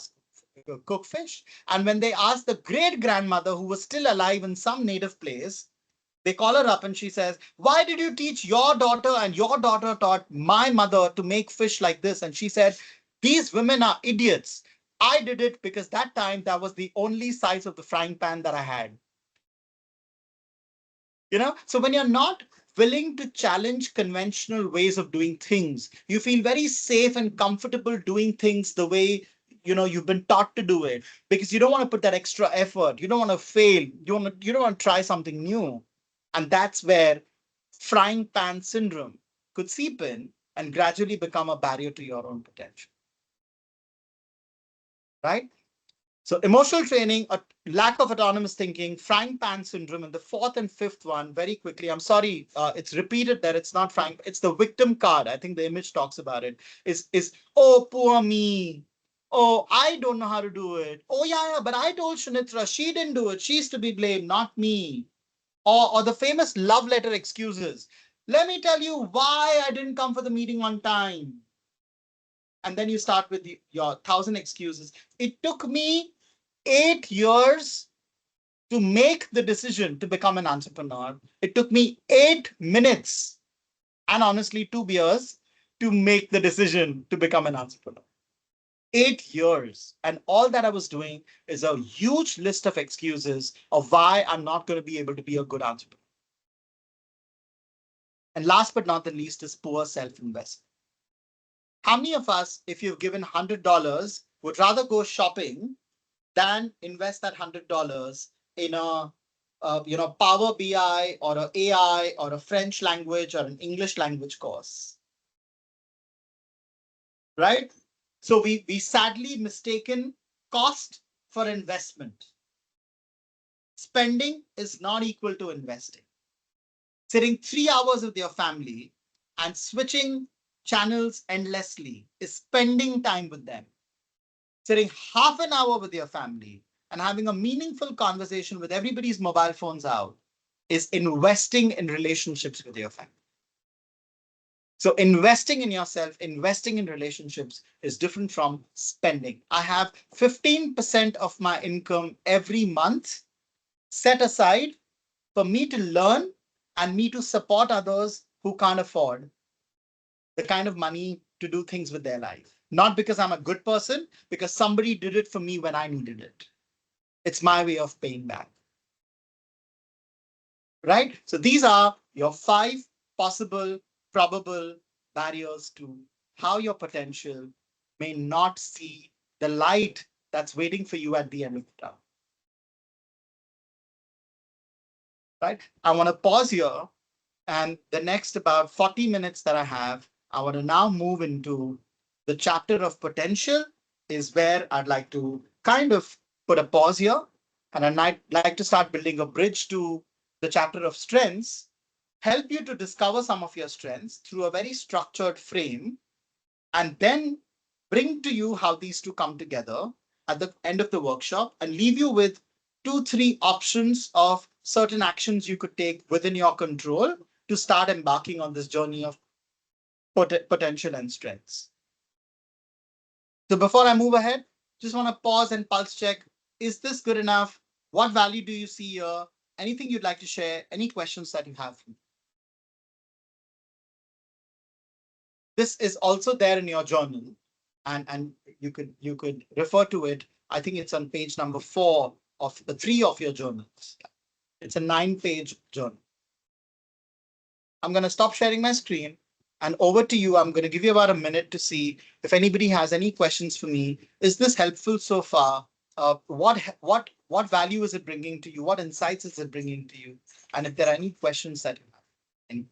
cook fish. And when they ask the great grandmother who was still alive in some native place, they call her up and she says, why did you teach your daughter and your daughter taught my mother to make fish like this? And she said, these women are idiots. I did it because that time that was the only size of the frying pan that I had. So when you're not willing to challenge conventional ways of doing things, you feel very safe and comfortable doing things the way you've been taught to do it, because you don't want to put that extra effort, you don't want to fail, you don't want to try something new. And that's where frying pan syndrome could seep in and gradually become a barrier to your own potential, right? So emotional training, a lack of autonomous thinking, frying pan syndrome, and the fourth and fifth one, very quickly. I'm sorry, it's repeated that it's not frying, it's the victim card. I think the image talks about it. Is oh, poor me. Oh, I don't know how to do it. Oh, yeah, but I told Shanitra she didn't do it. She's to be blamed, not me. Or the famous love letter excuses. Let me tell you why I didn't come for the meeting on time. And then you start with your 1,000 excuses. It took me 8 years to make the decision to become an entrepreneur. It took me 8 minutes and honestly 2 beers to make the decision to become an entrepreneur. 8 years. And all that I was doing is a huge list of excuses of why I'm not going to be able to be a good entrepreneur. And last but not the least is poor self-investment. How many of us, if you've given $100, would rather go shopping than invest that $100 in a Power BI or a AI or a French language or an English language course, right? So we sadly mistaken cost for investment. Spending is not equal to investing. Sitting 3 hours with your family and switching channels endlessly is spending time with them. Sitting half an hour with your family and having a meaningful conversation with everybody's mobile phones out is investing in relationships with your family. So investing in yourself, investing in relationships is different from spending. I have 15% of my income every month set aside for me to learn and me to support others who can't afford the kind of money to do things with their life. Not because I'm a good person, because somebody did it for me when I needed it. It's my way of paying back. Right? So these are your 5 possible, probable barriers to how your potential may not see the light that's waiting for you at the end of the tunnel. Right? I want to pause here, and the next about 40 minutes that I have, I want to now move into the chapter of potential, is where I'd like to kind of put a pause here, and I'd like to start building a bridge to the chapter of strengths, help you to discover some of your strengths through a very structured frame, and then bring to you how these two come together at the end of the workshop and leave you with 2, 3 options of certain actions you could take within your control to start embarking on this journey of potential and strengths. So before I move ahead, just want to pause and pulse check. Is this good enough? What value do you see here? Anything you'd like to share? Any questions that you have? This is also there in your journal, and you could refer to it. I think it's on page number 4 of the 3 of your journals. It's a 9-page journal. I'm going to stop sharing my screen and over to you. I'm going to give you about a minute to see if anybody has any questions for me. Is this helpful so far? What value is it bringing to you? What insights is it bringing to you? And if there are any questions that you have. Any.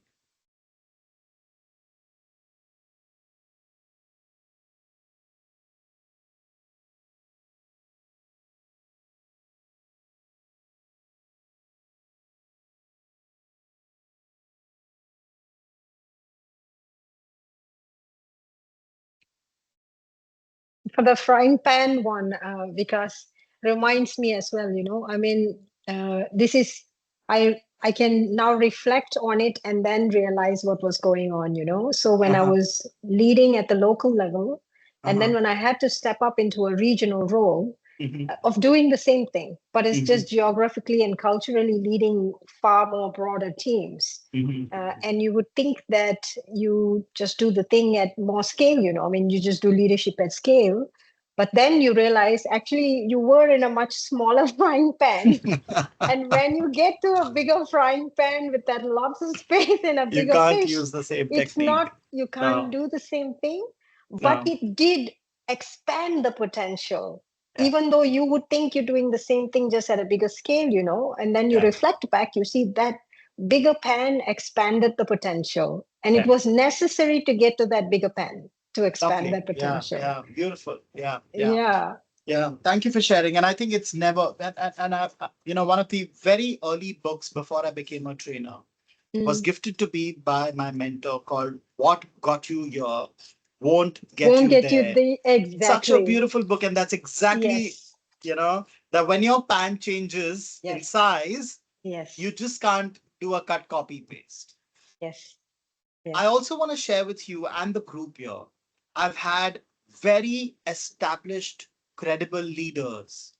For the frying pan one, because reminds me as well, I mean, this is, I can now reflect on it and then realize what was going on, So when I Uh-huh. was leading at the local level, and then Uh-huh. when I had to step up into a regional role, Mm-hmm. of doing the same thing, but it's Mm-hmm. just geographically and culturally leading far more broader teams. Mm-hmm. And you would think that you just do the thing at more scale, I mean, you just do leadership at scale. But then you realize actually you were in a much smaller frying pan. And when you get to a bigger frying pan with that lots of space and a You bigger can't fish, use the same it's not, technique. you can't No, do the same thing, but no. it did expand the potential, Yeah, even though you would think you're doing the same thing just at a bigger scale, and then you yeah, reflect back, you see that bigger pan expanded the potential. And it yeah. was necessary to get to that bigger pan to expand Lovely. that Yeah, potential. yeah. Beautiful. Yeah, yeah. Yeah. Yeah, thank you for sharing. And I think it's never, and one of the very early books before I became a trainer was Mm. gifted to me by my mentor called What Got You Here Won't Get Won't You get you There. the Such a exactly. beautiful book. And that's exactly, Yes. that when your pan changes in Yes. size, Yes. you just can't do a cut, copy, paste. Yes. I Yes. also want to share with you and the group here. I've had very established, credible leaders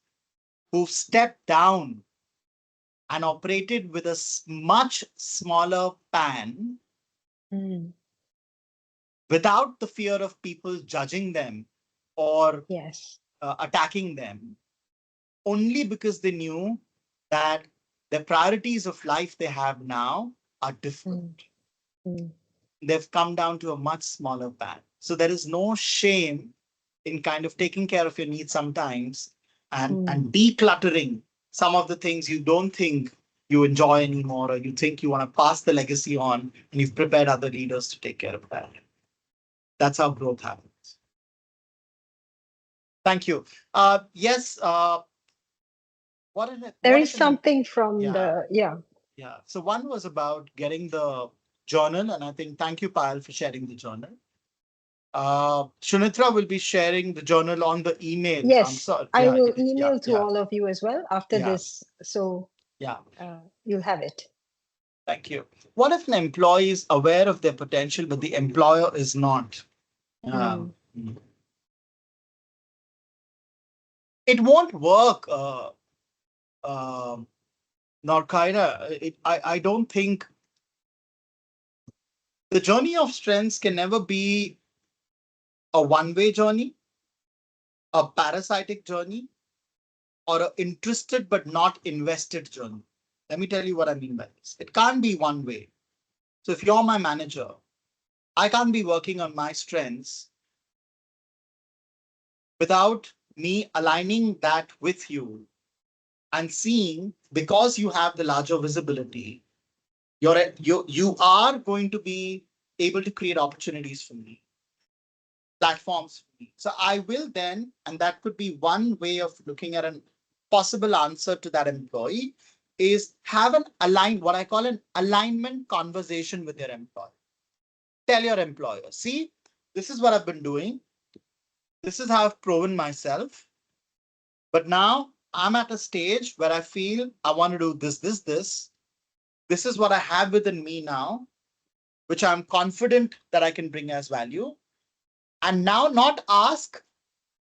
who've stepped down and operated with a much smaller pan Mm. without the fear of people judging them or Yes. attacking them, only because they knew that the priorities of life they have now are different. Mm. Mm. They've come down to a much smaller pan. So there is no shame in kind of taking care of your needs sometimes Mm. and decluttering some of the things you don't think you enjoy anymore or you think you want to pass the legacy on and you've prepared other leaders to take care of that. That's how growth happens. Thank you. Yes. What is it? There What is is an something from yeah, the, yeah. yeah. So one was about getting the journal, and I think thank you, Payal, for sharing the journal. Shunitra will be sharing the journal on the email. I'm Yes, sorry. I Yeah, will yeah, email to yeah, all of you as well after yeah, this. So yeah. you'll have it. Thank you. What if an employee is aware of their potential, but the employer is not? Mm. Um, it won't work, Norkaira. I don't think the journey of strengths can never be a one-way journey, a parasitic journey, or a interested but not invested journey. Let me tell you what I mean by this. It can't be one way. So if you're my manager, I can't be working on my strengths without me aligning that with you and seeing, because you have the larger visibility, you are going to be able to create opportunities for me, platforms for me. So I will then, and that could be one way of looking at a possible answer to that employee, is have an aligned, what I call an alignment conversation with your employer. Tell your employer, see, this is what I've been doing. This is how I've proven myself. But now I'm at a stage where I feel I want to do this, this, this. This is what I have within me now, which I'm confident that I can bring as value. And now not ask,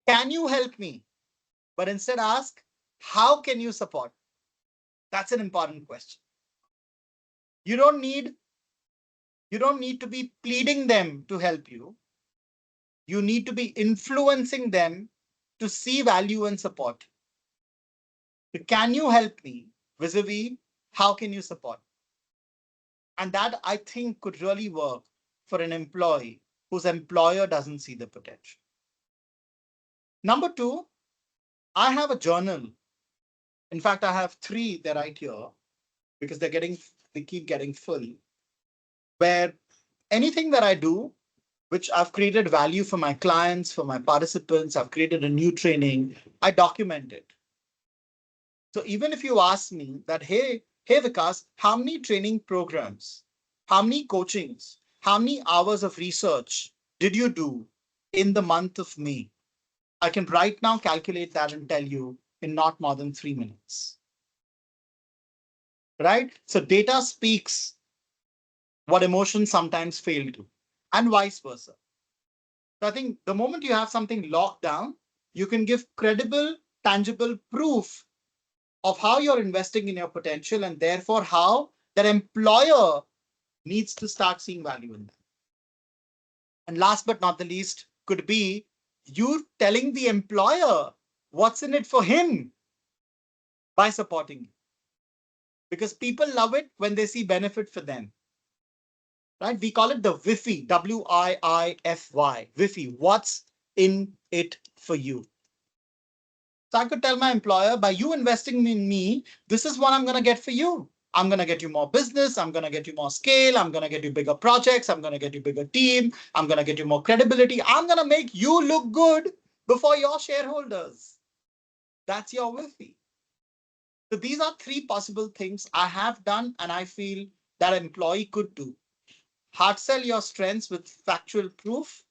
can you help me? But instead ask, how can you support? That's an important question. You don't need you don't need to be pleading them to help you. You need to be influencing them to see value and support. So can you help me? Vis-a-vis, how can you support? And that I think could really work for an employee whose employer doesn't see the potential. Number two, I have a journal. In fact, I have three that right here because they keep getting full. Where anything that I do, which I've created value for my clients, for my participants, I've created a new training, I document it. So even if you ask me that, hey Vikas, how many training programs, how many coachings, how many hours of research did you do in the month of May? I can right now calculate that and tell you in not more than 3 minutes. Right? So data speaks what emotions sometimes fail to, and vice versa. So I think the moment you have something locked down, you can give credible, tangible proof of how you're investing in your potential and therefore how that employer needs to start seeing value in that. And last but not the least could be you telling the employer what's in it for him by supporting you. Because people love it when they see benefit for them. Right? We call it the WIFI, WIIFY, WIFI, what's in it for you. So I could tell my employer, by you investing in me, this is what I'm going to get for you. I'm going to get you more business. I'm going to get you more scale. I'm going to get you bigger projects. I'm going to get you bigger team. I'm going to get you more credibility. I'm going to make you look good before your shareholders. That's your WIFI. So these are three possible things I have done and I feel that an employee could do. Hard sell your strengths with factual proof,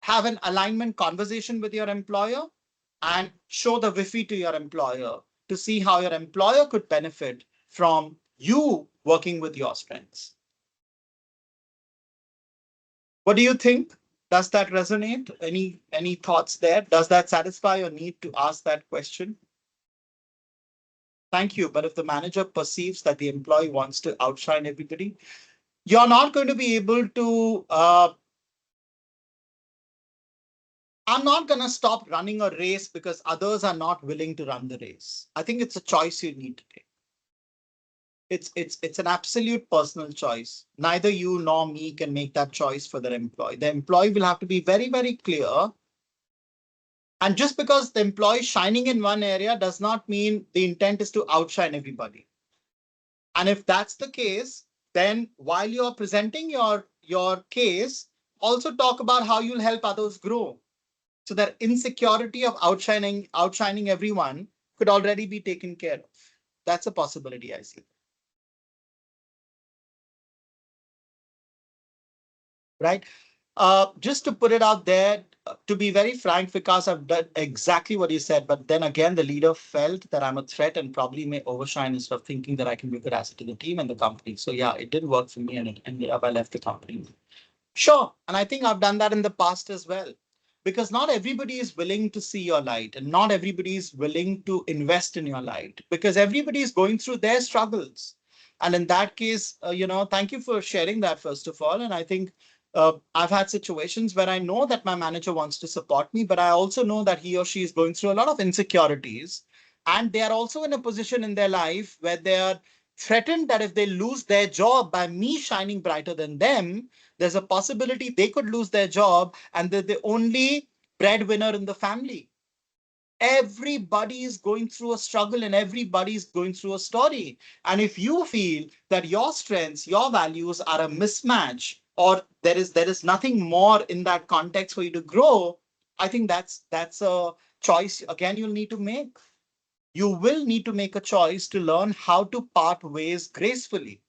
have an alignment conversation with your employer, and show the WIFI to your employer to see how your employer could benefit from you working with your strengths. What do you think? Does that resonate? Any thoughts there? Does that satisfy your need to ask that question? Thank you. But if the manager perceives that the employee wants to outshine everybody, you're not going to be able to I'm not going to stop running a race because others are not willing to run the race. I think it's a choice you need to take. It's an absolute personal choice. Neither you nor me can make that choice for their employee. The employee will have to be very, very clear. And just because the employee is shining in one area does not mean the intent is to outshine everybody. And if that's the case, then while you're presenting your case, also talk about how you'll help others grow. So that insecurity of outshining everyone could already be taken care of. That's a possibility I see. Right? Just to put it out there, to be very frank, Vikas, I've done exactly what you said, but then again, the leader felt that I'm a threat and probably may overshine instead of thinking that I can be a good asset to the team and the company. So yeah, it didn't work for me and it ended up I left the company. Sure. And I think I've done that in the past as well. Because not everybody is willing to see your light and not everybody is willing to invest in your light because everybody is going through their struggles. And in that case, thank you for sharing that, first of all. And I think I've had situations where I know that my manager wants to support me, but I also know that he or she is going through a lot of insecurities. And they are also in a position in their life where they are threatened that if they lose their job by me shining brighter than them, there's a possibility they could lose their job and they're the only breadwinner in the family. Everybody is going through a struggle and everybody is going through a story. And if you feel that your strengths, your values are a mismatch, or there is nothing more in that context for you to grow, I think that's a choice again you'll need to make. You will need to make a choice to learn how to part ways gracefully.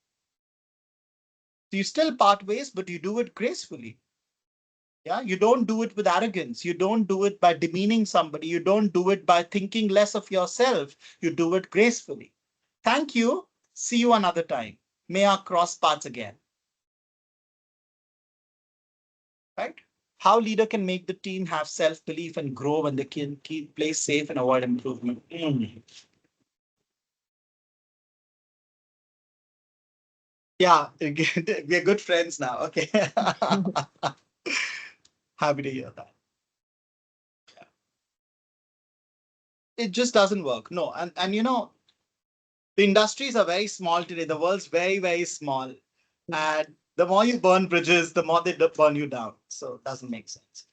So you still part ways, but you do it gracefully. Yeah, you don't do it with arrogance. You don't do it by demeaning somebody. You don't do it by thinking less of yourself. You do it gracefully. Thank you. See you another time. May our cross paths again. Right? How leader can make the team have self-belief and grow when they can keep place safe and avoid improvement. Yeah, we're good friends now. Okay. Happy to hear that. It just doesn't work. No, and the industries are very small today. The world's very, very small. And the more you burn bridges, the more they burn you down. So it doesn't make sense.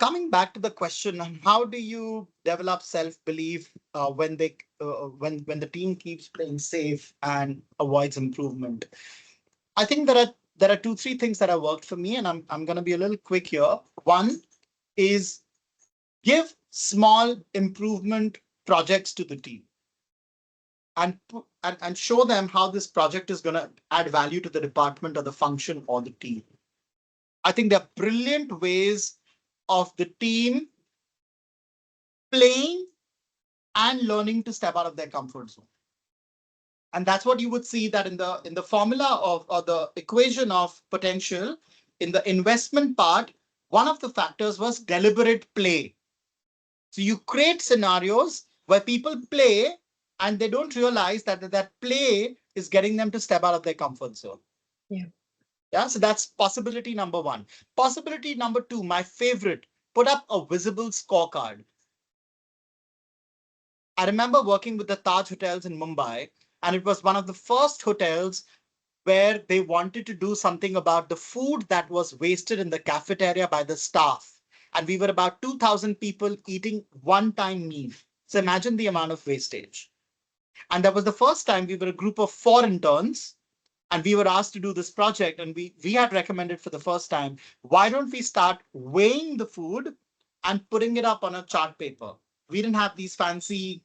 Coming back to the question on how do you develop self-belief when the team keeps playing safe and avoids improvement? I think there are two, three things that have worked for me, and I'm going to be a little quick here. One is give small improvement projects to the team and show them how this project is going to add value to the department or the function or the team. I think there are brilliant ways of the team playing and learning to step out of their comfort zone. And that's what you would see that in the formula of, or the equation of potential, in the investment part, one of the factors was deliberate play. So you create scenarios where people play and they don't realize that that play is getting them to step out of their comfort zone. Yeah. Yeah, so that's possibility number one. Possibility number two, my favorite, put up a visible scorecard. I remember working with the Taj Hotels in Mumbai, and it was one of the first hotels where they wanted to do something about the food that was wasted in the cafeteria by the staff. And we were about 2,000 people eating one-time meal. So imagine the amount of wastage. And that was the first time we were a group of 4 interns, and we were asked to do this project. And we had recommended for the first time, why don't we start weighing the food and putting it up on a chart paper? We didn't have these fancy,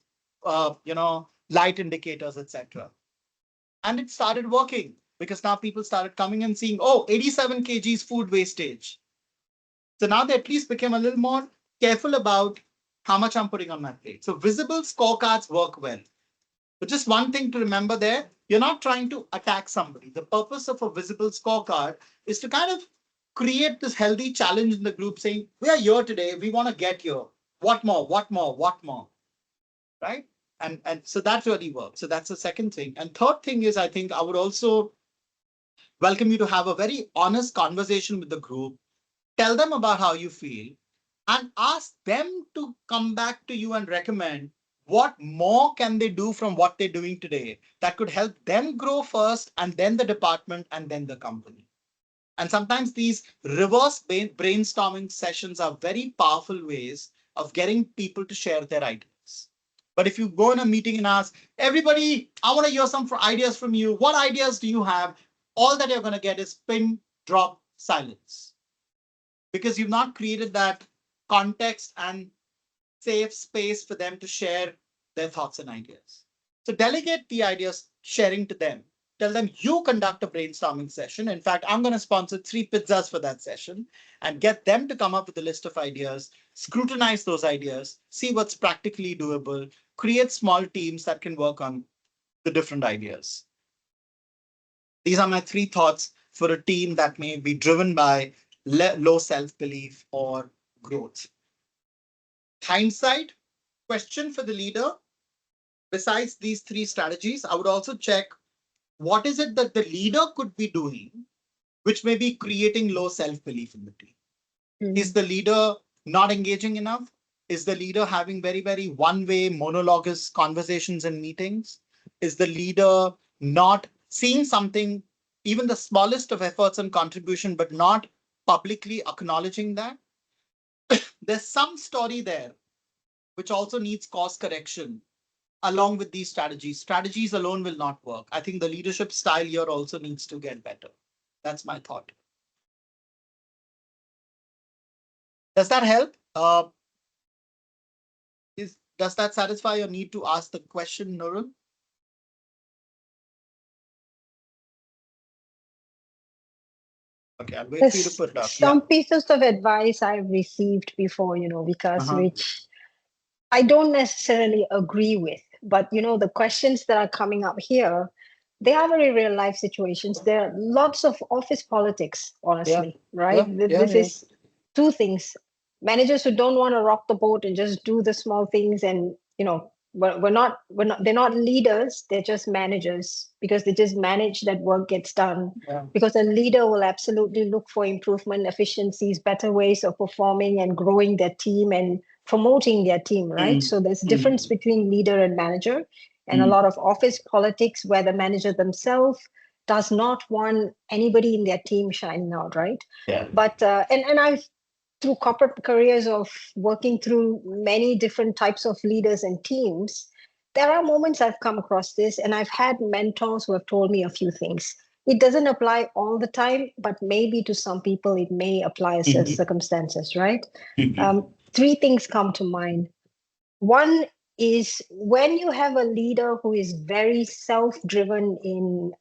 light indicators, etc. And it started working because now people started coming and seeing, oh, 87 kgs food wastage. So now they at least became a little more careful about how much I'm putting on my plate. So visible scorecards work well. But just one thing to remember there, you're not trying to attack somebody. The purpose of a visible scorecard is to kind of create this healthy challenge in the group saying, we are here today, we want to get here. What more, what more, what more, right? And so that really works. So that's the second thing. And third thing is, I think I would also welcome you to have a very honest conversation with the group. Tell them about how you feel and ask them to come back to you and recommend what more can they do from what they're doing today that could help them grow first, and then the department, and then the company. And sometimes these reverse brainstorming sessions are very powerful ways of getting people to share their ideas. But if you go in a meeting and ask everybody, I want to hear some ideas from you. What ideas do you have? All that you're going to get is pin drop silence, because you've not created that context and safe space for them to share their thoughts and ideas. So delegate the ideas sharing to them. Tell them you conduct a brainstorming session. In fact, I'm going to sponsor 3 pizzas for that session and get them to come up with a list of ideas, scrutinize those ideas, see what's practically doable, create small teams that can work on the different ideas. These are my 3 thoughts for a team that may be driven by low self-belief or growth. Hindsight question for the leader. Besides these 3 strategies, I would also check what is it that the leader could be doing which may be creating low self-belief in the team. Is the leader not engaging enough? Is the leader having very, very one-way monologuous conversations and meetings? Is the leader not seeing something, even the smallest of efforts and contribution, but not publicly acknowledging that? There's some story there which also needs course correction along with these strategies. Strategies alone will not work. I think the leadership style here also needs to get better. That's my thought. Does that help? Does that satisfy your need to ask the question, Nurul? Okay, I'll wait for you to There's put it up. Yeah. some pieces of advice I've received before, because Uh-huh. which I don't necessarily agree with. But the questions that are coming up here, they are very real life situations. There are lots of office politics, honestly, right? This is 2 things. Managers who don't want to rock the boat and just do the small things, and they're not leaders, they're just managers, because they just manage that work gets done. Yeah. Because a leader will absolutely look for improvement, efficiencies, better ways of performing and growing their team and promoting their team, right? So there's a difference between leader and manager, and a lot of office politics where the manager themselves does not want anybody in their team shining out, right? Yeah. But and I've, through corporate careers of working through many different types of leaders and teams, there are moments I've come across this, and I've had mentors who have told me a few things. It doesn't apply all the time, but maybe to some people it may apply as circumstances, right? 3 things come to mind. One is when you have a leader who is very self-driven in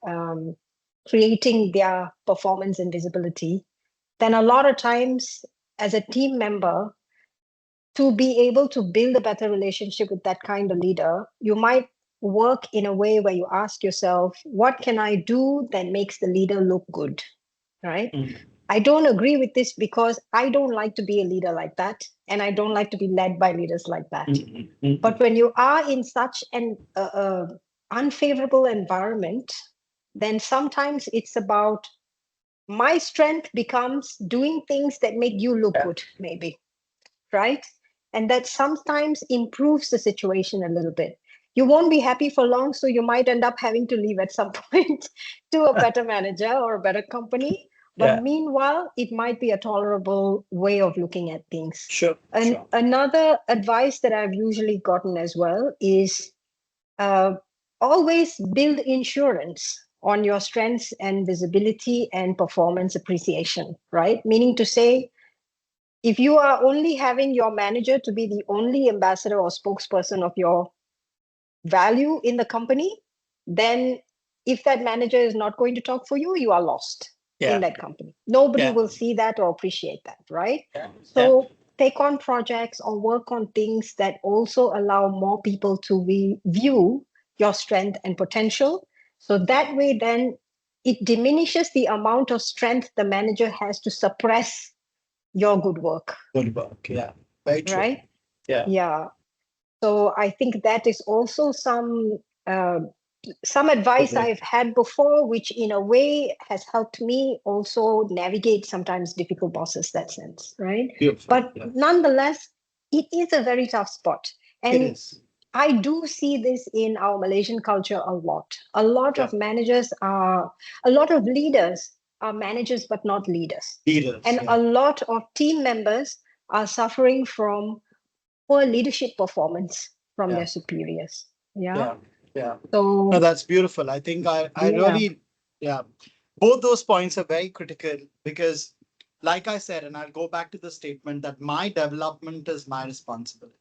creating their performance and visibility, then a lot of times as a team member, to be able to build a better relationship with that kind of leader, you might work in a way where you ask yourself, what can I do that makes the leader look good? Right? Mm. I don't agree with this because I don't like to be a leader like that. And I don't like to be led by leaders like that. But when you are in such an unfavorable environment, then sometimes it's about my strength becomes doing things that make you look good, maybe, right? And that sometimes improves the situation a little bit. You won't be happy for long, so you might end up having to leave at some point to a better manager or a better company. But Yeah. meanwhile, it might be a tolerable way of looking at things. Sure. And Sure. another advice that I've usually gotten as well is uh, always build insurance on your strengths and visibility and performance appreciation, right? Meaning to say, if you are only having your manager to be the only ambassador or spokesperson of your value in the company, then if that manager is not going to talk for you, you are lost in Yeah. that company. Nobody Yeah. will see that or appreciate that, right? Yeah. Yeah. So take on projects or work on things that also allow more people to view your strength and potential. So that way, then it diminishes the amount of strength the manager has to suppress your good work, Good work. Yeah. Very true. right? Yeah. Yeah. So I think that is also uh, some advice Okay. I've had before, which in a way has helped me also navigate sometimes difficult bosses. That sense, right? Beautiful. But Yeah. nonetheless, it is a very tough spot, It and is. I do see this in our Malaysian culture a lot. A lot Yeah. of managers are, a lot of leaders are managers but not leaders, Leaders. and Yeah. a lot of team members are suffering from poor leadership performance from Yeah. their superiors. Yeah. Yeah. Yeah. No, So, that's beautiful. I think I yeah. really, yeah, both those points are very critical because, like I said, and I'll go back to the statement that my development is my responsibility.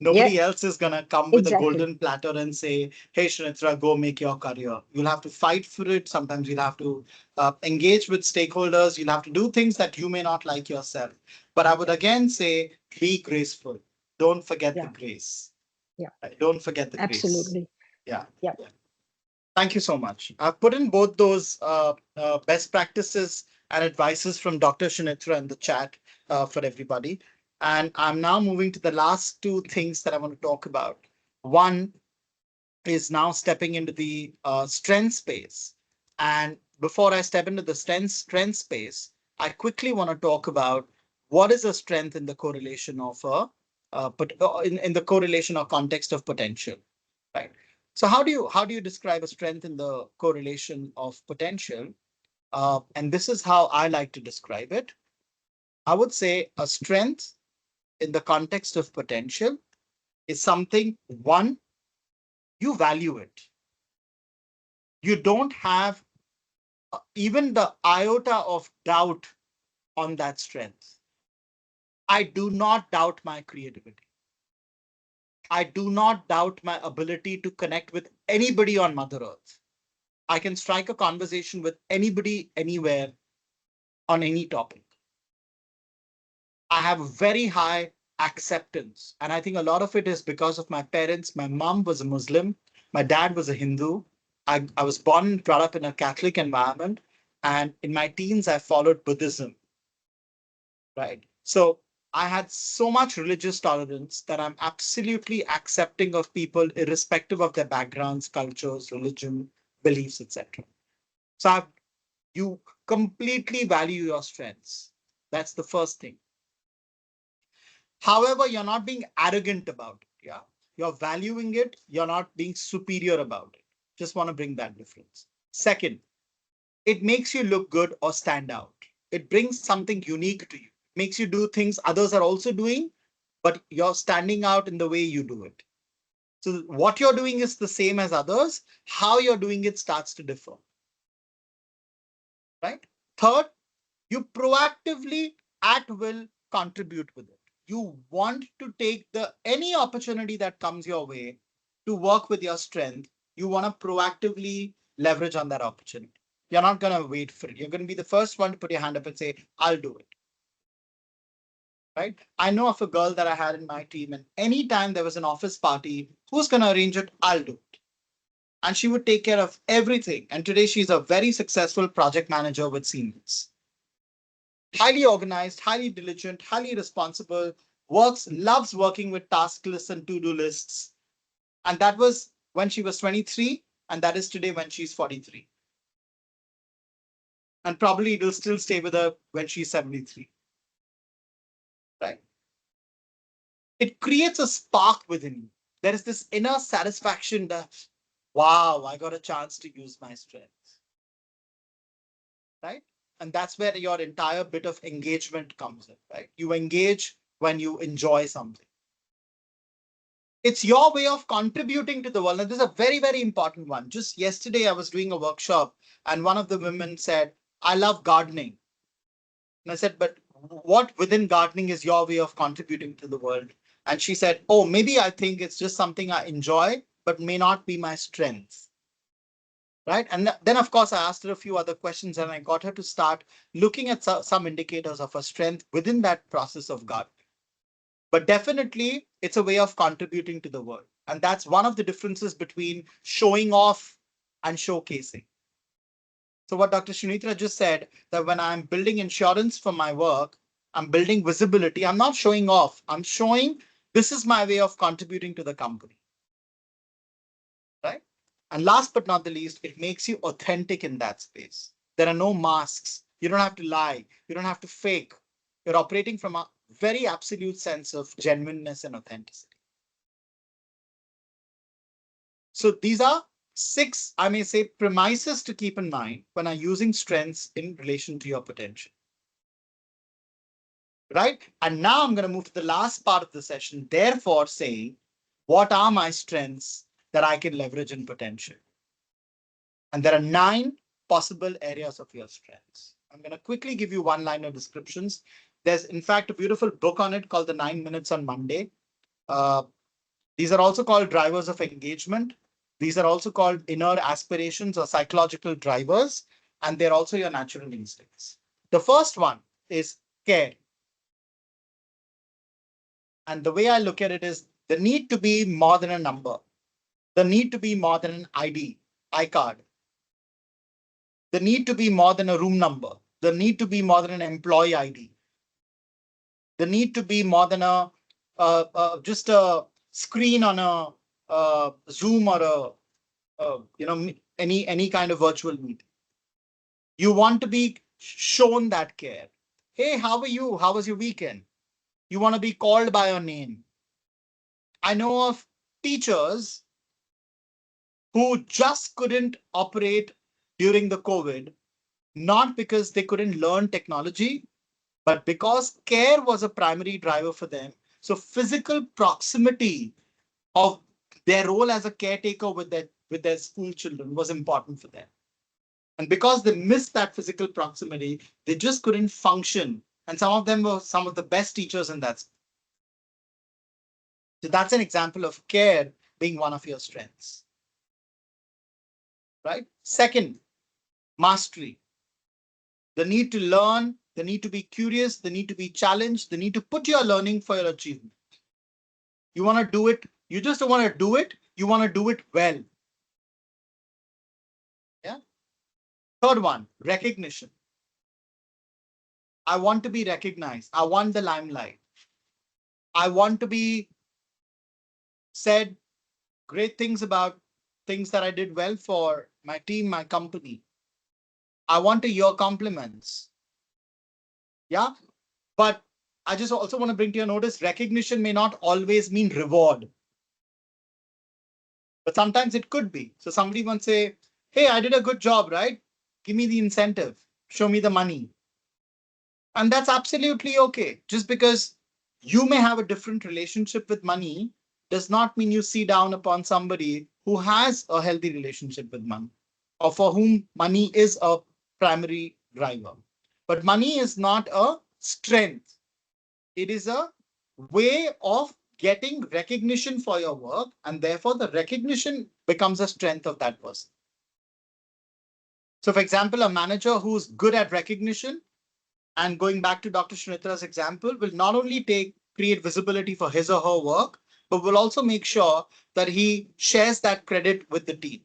Yeah, Nobody else is going to come with a exactly. golden platter and say, hey, Shanitra, go make your career. You'll have to fight for it. Sometimes you'll have to engage with stakeholders. You'll have to do things that you may not like yourself. But I would Yeah. again say, be graceful. Don't forget the Yeah. grace. Yeah. Right? Don't forget the grace. Absolutely. Yeah. Yeah. Yeah. Thank you so much. I've put in both those best practices and advices from Dr. Shanitra in the chat for everybody. And I'm now moving to the last two things that I want to talk about. One is now stepping into the strength space. And before I step into the strength space, I quickly want to talk about what is a strength in the correlation of in the correlation or context of potential, right? So how do you describe a strength in the correlation of potential? And this is how I like to describe it. I would say a strength in the context of potential is something, one, you value it. You don't have even the iota of doubt on that strength. I do not doubt my creativity. I do not doubt my ability to connect with anybody on Mother Earth. I can strike a conversation with anybody, anywhere, on any topic. I have very high acceptance. And I think a lot of it is because of my parents. My mom was a Muslim, my dad was a Hindu. I was born and brought up in a Catholic environment. And in my teens, I followed Buddhism, right? So I had so much religious tolerance that I'm absolutely accepting of people, irrespective of their backgrounds, cultures, religion, beliefs, etc. So you completely value your strengths. That's the first thing. However, you're not being arrogant about it. Yeah. You're valuing it. You're not being superior about it. Just want to bring that difference. Second, it makes you look good or stand out. It brings something unique to you. Makes you do things others are also doing, but you're standing out in the way you do it. So what you're doing is the same as others. How you're doing it starts to differ, right? Third, you proactively at will contribute with it. You want to take the any opportunity that comes your way to work with your strength. You want to proactively leverage on that opportunity. You're not going to wait for it. You're going to be the first one to put your hand up and say, I'll do it. right? I know of a girl that I had in my team, and anytime there was an office party, who's going to arrange it? I'll do it. And she would take care of everything. And today she's a very successful project manager with Siemens. Highly organized, highly diligent, highly responsible, loves working with task lists and to-do lists. And that was when she was 23, and that is today when she's 43. And probably it'll still stay with her when she's 73. Right? It creates a spark within you. There is this inner satisfaction that, wow, I got a chance to use my strengths. Right? And that's where your entire bit of engagement comes in, right? You engage when you enjoy something. It's your way of contributing to the world. And this is a very, very important one. Just yesterday, I was doing a workshop, and one of the women said, I love gardening. And I said, but what within gardening is your way of contributing to the world? And she said, oh, maybe I think it's just something I enjoy, but may not be my strength. Right. And then, of course, I asked her a few other questions, and I got her to start looking at some indicators of her strength within that process of gardening. But definitely, it's a way of contributing to the world. And that's one of the differences between showing off and showcasing. So what Dr. Shunitra just said, that when I'm building insurance for my work, I'm building visibility. I'm not showing off. I'm showing this is my way of contributing to the company. Right? And last but not the least, it makes you authentic in that space. There are no masks. You don't have to lie. You don't have to fake. You're operating from a very absolute sense of genuineness and authenticity. So these are 6, I may say, premises to keep in mind when I'm using strengths in relation to your potential. Right? And now I'm going to move to the last part of the session, therefore saying, what are my strengths that I can leverage in potential? And there are 9 possible areas of your strengths. I'm going to quickly give you one-liner descriptions. There's, in fact, a beautiful book on it called The 9 Minutes on Monday. These are also called drivers of engagement. These are also called inner aspirations or psychological drivers, and they're also your natural instincts. The first one is care. And the way I look at it is the need to be more than a number, the need to be more than an iCard, the need to be more than a room number, the need to be more than an employee ID, the need to be more than just a screen on a Zoom or any kind of virtual meeting. You want to be shown that care. Hey, how are you? How was your weekend? You want to be called by your name. I know of teachers who just couldn't operate during the COVID, not because they couldn't learn technology, but because care was a primary driver for them. So physical proximity of their role as a caretaker with their school children was important for them. And because they missed that physical proximity, they just couldn't function. And some of them were some of the best teachers in that. So that's an example of care being one of your strengths. Right? Second, mastery. The need to learn, the need to be curious, the need to be challenged, the need to put your learning for your achievement. You want to do it. You just don't want to do it. You want to do it well. Yeah. Third one, recognition. I want to be recognized. I want the limelight. I want to be said great things about things that I did well for my team, my company. I want to hear compliments. Yeah. But I just also want to bring to your notice, recognition may not always mean reward. But sometimes it could be. So somebody might say, hey, I did a good job, right? Give me the incentive. Show me the money. And that's absolutely okay. Just because you may have a different relationship with money does not mean you see down upon somebody who has a healthy relationship with money or for whom money is a primary driver. But money is not a strength. It is a way of getting recognition for your work, and therefore the recognition becomes a strength of that person. So for example, a manager who's good at recognition And going back to Dr. Shunitra's example, will not only create visibility for his or her work, but will also make sure that he shares that credit with the team.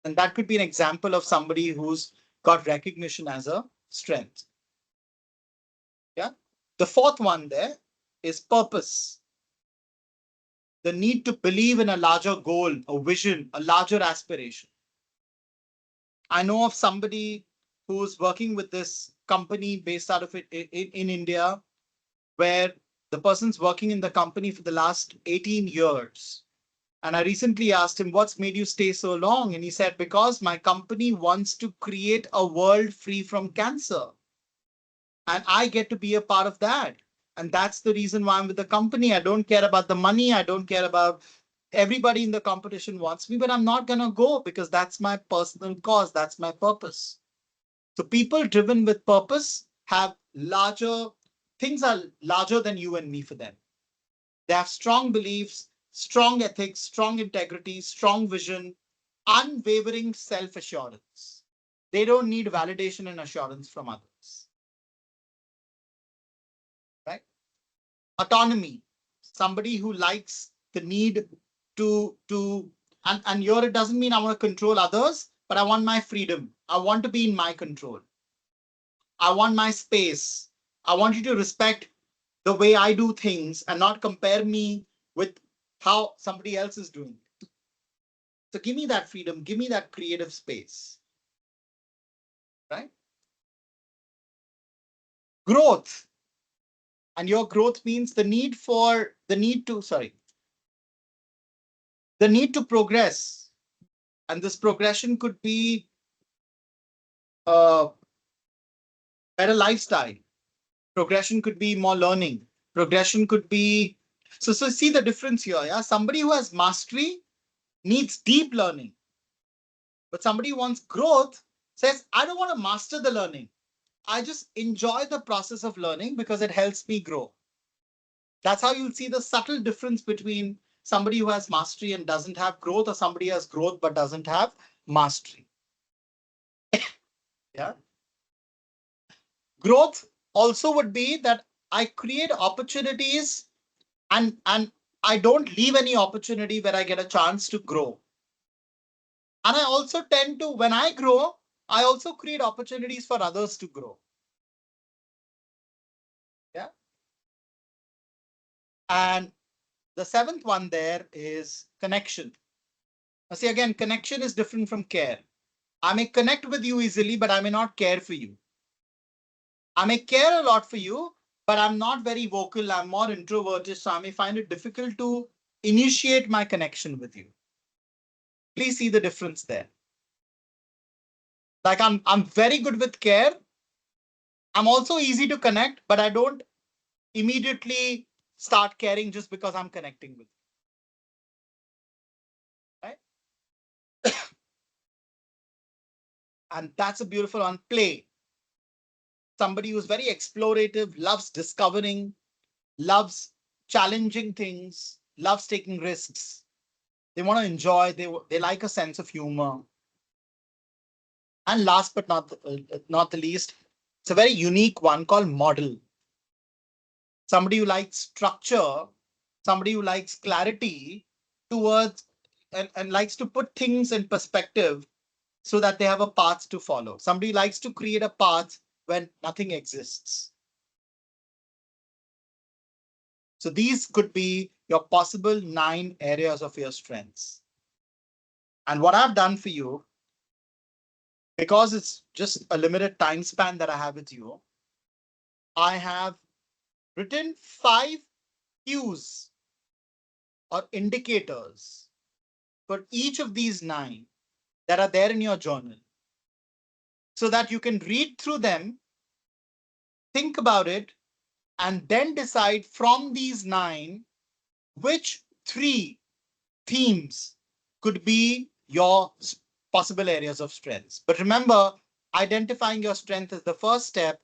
And that could be an example of somebody who's got recognition as a strength. Yeah. The fourth one there is purpose. The need to believe in a larger goal, a vision, a larger aspiration. I know of somebody who's working with this company based out of it in India, where the person's working in the company for the last 18 years. And I recently asked him, what's made you stay so long? And he said, because my company wants to create a world free from cancer. And I get to be a part of that. And that's the reason why I'm with the company. I don't care about the money. I don't care about everybody in the competition wants me, but I'm not going to go because that's my personal cause. That's my purpose. So people driven with purpose have larger, things are larger than you and me for them. They have strong beliefs, strong ethics, strong integrity, strong vision, unwavering self-assurance. They don't need validation and assurance from others. Right? Autonomy. Somebody who likes the need to and here it doesn't mean I want to control others, but I want my freedom. I want to be in my control. I want my space. I want you to respect the way I do things and not compare me with how somebody else is doing it. So give me that freedom, give me that creative space. Right? Growth. And your growth means the need to progress. And this progression could be a better lifestyle. Progression could be more learning. Progression could be so see the difference here. Yeah, somebody who has mastery needs deep learning, but somebody who wants growth says, I don't want to master the learning. I just enjoy the process of learning because it helps me grow. That's how you'll see the subtle difference between somebody who has mastery and doesn't have growth, or somebody who has growth but doesn't have mastery. Yeah. Growth also would be that I create opportunities and I don't leave any opportunity where I get a chance to grow. And I also tend to, when I grow, I also create opportunities for others to grow. Yeah. And the seventh one there is connection. Now, see, again, connection is different from care. I may connect with you easily, but I may not care for you. I may care a lot for you, but I'm not very vocal. I'm more introverted, so I may find it difficult to initiate my connection with you. Please see the difference there. Like I'm very good with care. I'm also easy to connect, but I don't immediately start caring just because I'm connecting with you. Right? And that's a beautiful one. Play. Somebody who's very explorative, loves discovering, loves challenging things, loves taking risks. They want to enjoy, they like a sense of humor. And last but not the least, it's a very unique one called model. Somebody who likes structure, somebody who likes clarity towards and likes to put things in perspective so that they have a path to follow. Somebody likes to create a path when nothing exists. So these could be your possible 9 areas of your strengths. And what I've done for you, because it's just a limited time span that I have with you, I have written 5 cues or indicators for each of these 9 that are there in your journal so that you can read through them, think about it, and then decide from these 9 which 3 themes could be your possible areas of strengths. But remember, identifying your strength is the first step,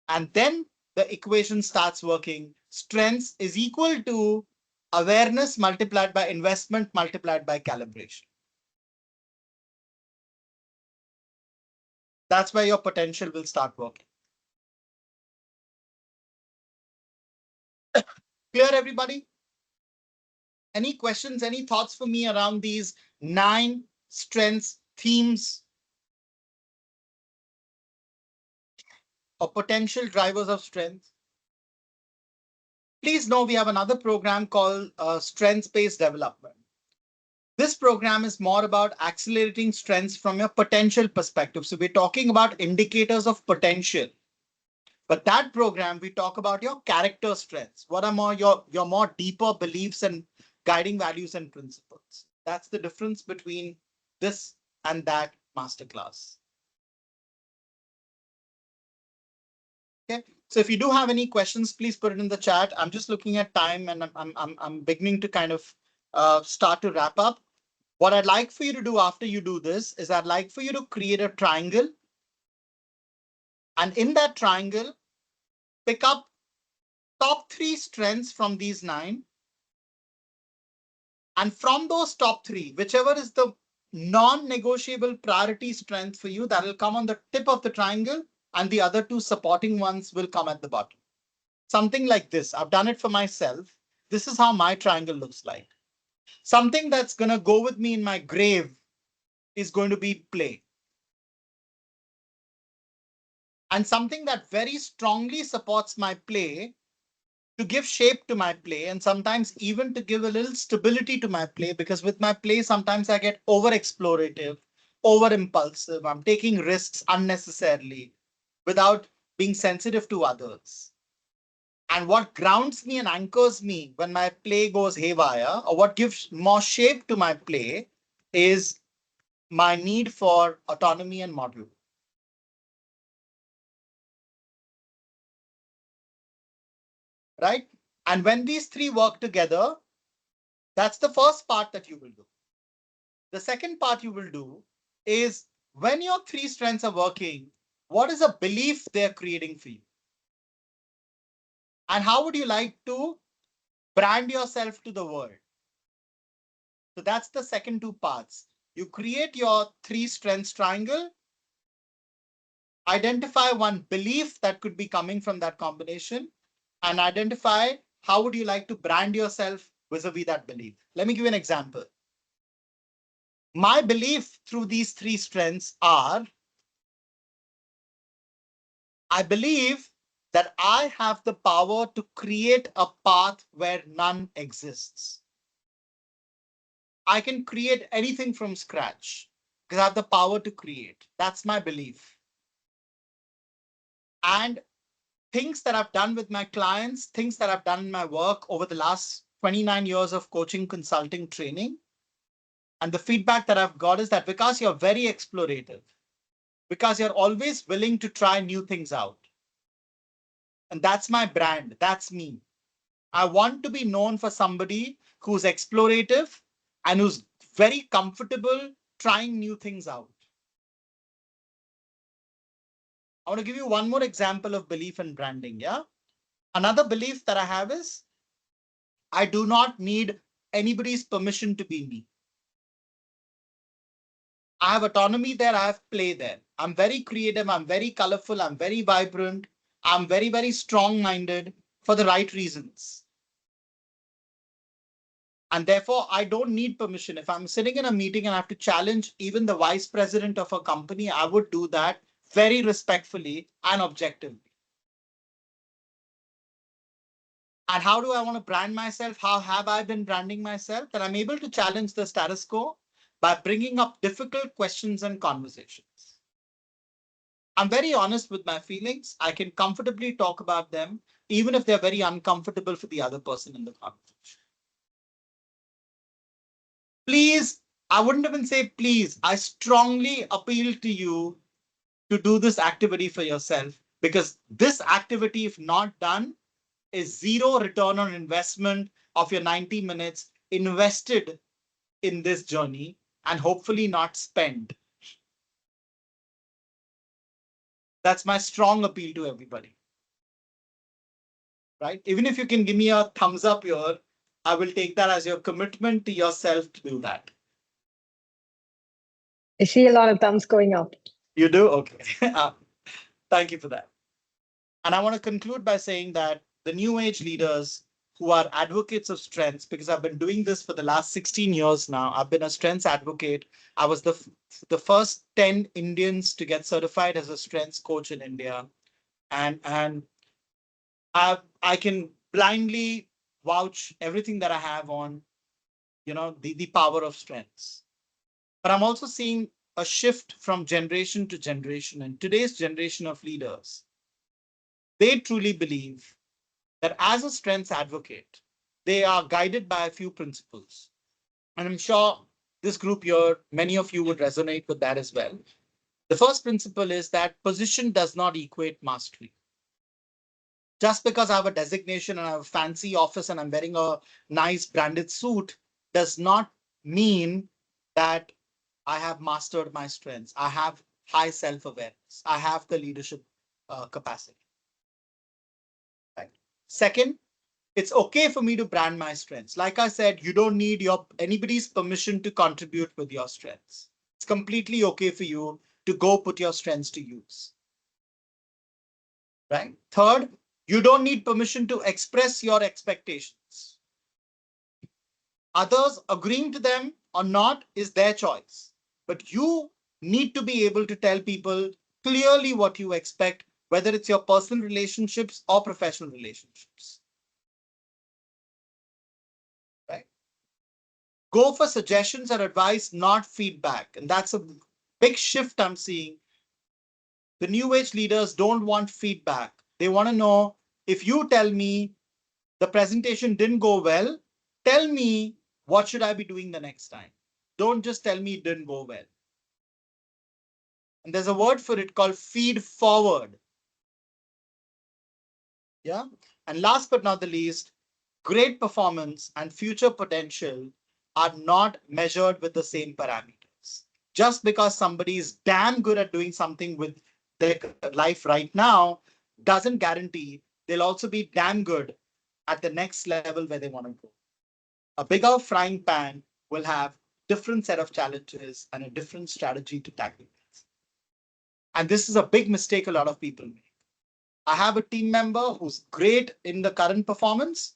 and then the equation starts working. Strengths is equal to awareness multiplied by investment multiplied by calibration. That's where your potential will start working. Clear, everybody? Any questions, any thoughts for me around these 9 strengths, themes, or potential drivers of strength? Please know we have another program called Strengths-Based Development. This program is more about accelerating strengths from your potential perspective. So we're talking about indicators of potential. But that program, we talk about your character strengths. What are your more deeper beliefs and guiding values and principles? That's the difference between this and that masterclass. Okay. So if you do have any questions, please put it in the chat. I'm just looking at time and I'm beginning to kind of start to wrap up. What I'd like for you to do after you do this is I'd like for you to create a triangle. And in that triangle, pick up top 3 strengths from these 9. And from those top 3, whichever is the non-negotiable priority strength for you, that will come on the tip of the triangle, and the other 2 supporting ones will come at the bottom. Something like this. I've done it for myself. This is how my triangle looks like. Something that's going to go with me in my grave is going to be play. And something that very strongly supports my play, to give shape to my play, and sometimes even to give a little stability to my play, because with my play, sometimes I get over explorative, over impulsive. I'm taking risks unnecessarily without being sensitive to others. And what grounds me and anchors me when my play goes haywire, or what gives more shape to my play, is my need for autonomy and model. Right? And when these 3 work together, that's the first part that you will do. The second part you will do is, when your 3 strengths are working, what is a belief they're creating for you? And how would you like to brand yourself to the world? So that's the second 2 parts. You create your 3 strengths triangle, identify one belief that could be coming from that combination, and identify how would you like to brand yourself vis-a-vis that belief. Let me give you an example. My belief through these 3 strengths are, I believe that I have the power to create a path where none exists. I can create anything from scratch because I have the power to create. That's my belief. And things that I've done with my clients, things that I've done in my work over the last 29 years of coaching, consulting, training, and the feedback that I've got is that because you're very explorative, because you're always willing to try new things out. And that's my brand. That's me. I want to be known for somebody who's explorative and who's very comfortable trying new things out. I want to give you one more example of belief and branding. Yeah. Another belief that I have is, I do not need anybody's permission to be me. I have autonomy there. I have play there. I'm very creative. I'm very colorful. I'm very vibrant. I'm very, very strong-minded for the right reasons. And therefore, I don't need permission. If I'm sitting in a meeting and I have to challenge even the vice president of a company, I would do that very respectfully and objectively. And how do I want to brand myself? How have I been branding myself? That I'm able to challenge the status quo by bringing up difficult questions and conversations. I'm very honest with my feelings. I can comfortably talk about them, even if they're very uncomfortable for the other person in the conversation. Please, I wouldn't even say please, I strongly appeal to you to do this activity for yourself, because this activity, if not done, is zero return on investment of your 90 minutes invested in this journey and hopefully not spent. That's my strong appeal to everybody. Right? Even if you can give me a thumbs up here, I will take that as your commitment to yourself to do that. I see a lot of thumbs going up. You do? Okay. Thank you for that. And I want to conclude by saying that the new age leaders who are advocates of strengths, because I've been doing this for the last 16 years now. I've been a strengths advocate. I was the first 10 Indians to get certified as a strengths coach in India. And I can blindly vouch everything that I have on, the power of strengths. But I'm also seeing a shift from generation to generation. And today's generation of leaders, they truly believe that as a strengths advocate, they are guided by a few principles. And I'm sure this group here, many of you would resonate with that as well. The first principle is that position does not equate mastery. Just because I have a designation and I have a fancy office and I'm wearing a nice branded suit does not mean that I have mastered my strengths. I have high self-awareness. I have the leadership capacity. Right. Second, it's okay for me to brand my strengths. Like I said, you don't need anybody's permission to contribute with your strengths. It's completely okay for you to go put your strengths to use. Right. Third, you don't need permission to express your expectations. Others agreeing to them or not is their choice. But you need to be able to tell people clearly what you expect, whether it's your personal relationships or professional relationships. Right? Go for suggestions or advice, not feedback. And that's a big shift I'm seeing. The new age leaders don't want feedback. They want to know, if you tell me the presentation didn't go well, tell me what should I be doing the next time. Don't just tell me it didn't go well. And there's a word for it called feed forward. Yeah. And last but not the least, great performance and future potential are not measured with the same parameters. Just because somebody is damn good at doing something with their life right now doesn't guarantee they'll also be damn good at the next level where they want to go. A bigger frying pan will have different set of challenges and a different strategy to tackle it. And this is a big mistake a lot of people make. I have a team member who's great in the current performance,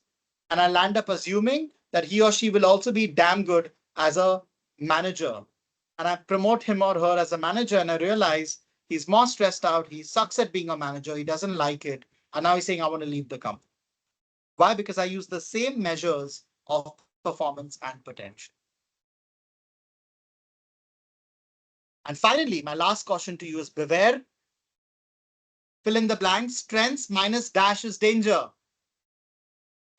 and I land up assuming that he or she will also be damn good as a manager. And I promote him or her as a manager, and I realize he's more stressed out. He sucks at being a manager. He doesn't like it. And now he's saying, I want to leave the company. Why? Because I use the same measures of performance and potential. And finally, my last caution to you is beware. Fill in the blanks. Strengths minus dash is danger.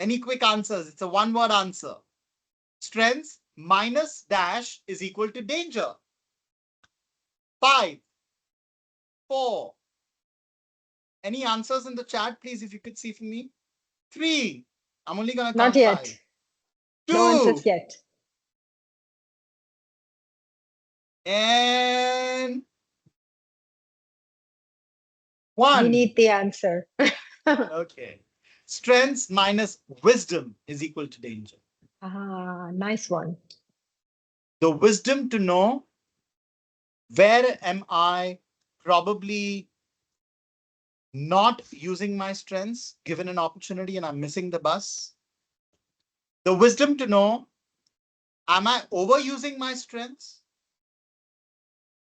Any quick answers? It's a one-word answer. Strengths minus dash is equal to danger. 5, 4. Any answers in the chat, please, if you could see from me? 3. I'm only going to Not count yet. 5. No 2. answers yet. And We 1. need the answer. Okay. Strengths minus wisdom is equal to danger. Nice one. The wisdom to know where am I probably not using my strengths given an opportunity and I'm missing the bus. The wisdom to know, am I overusing my strengths?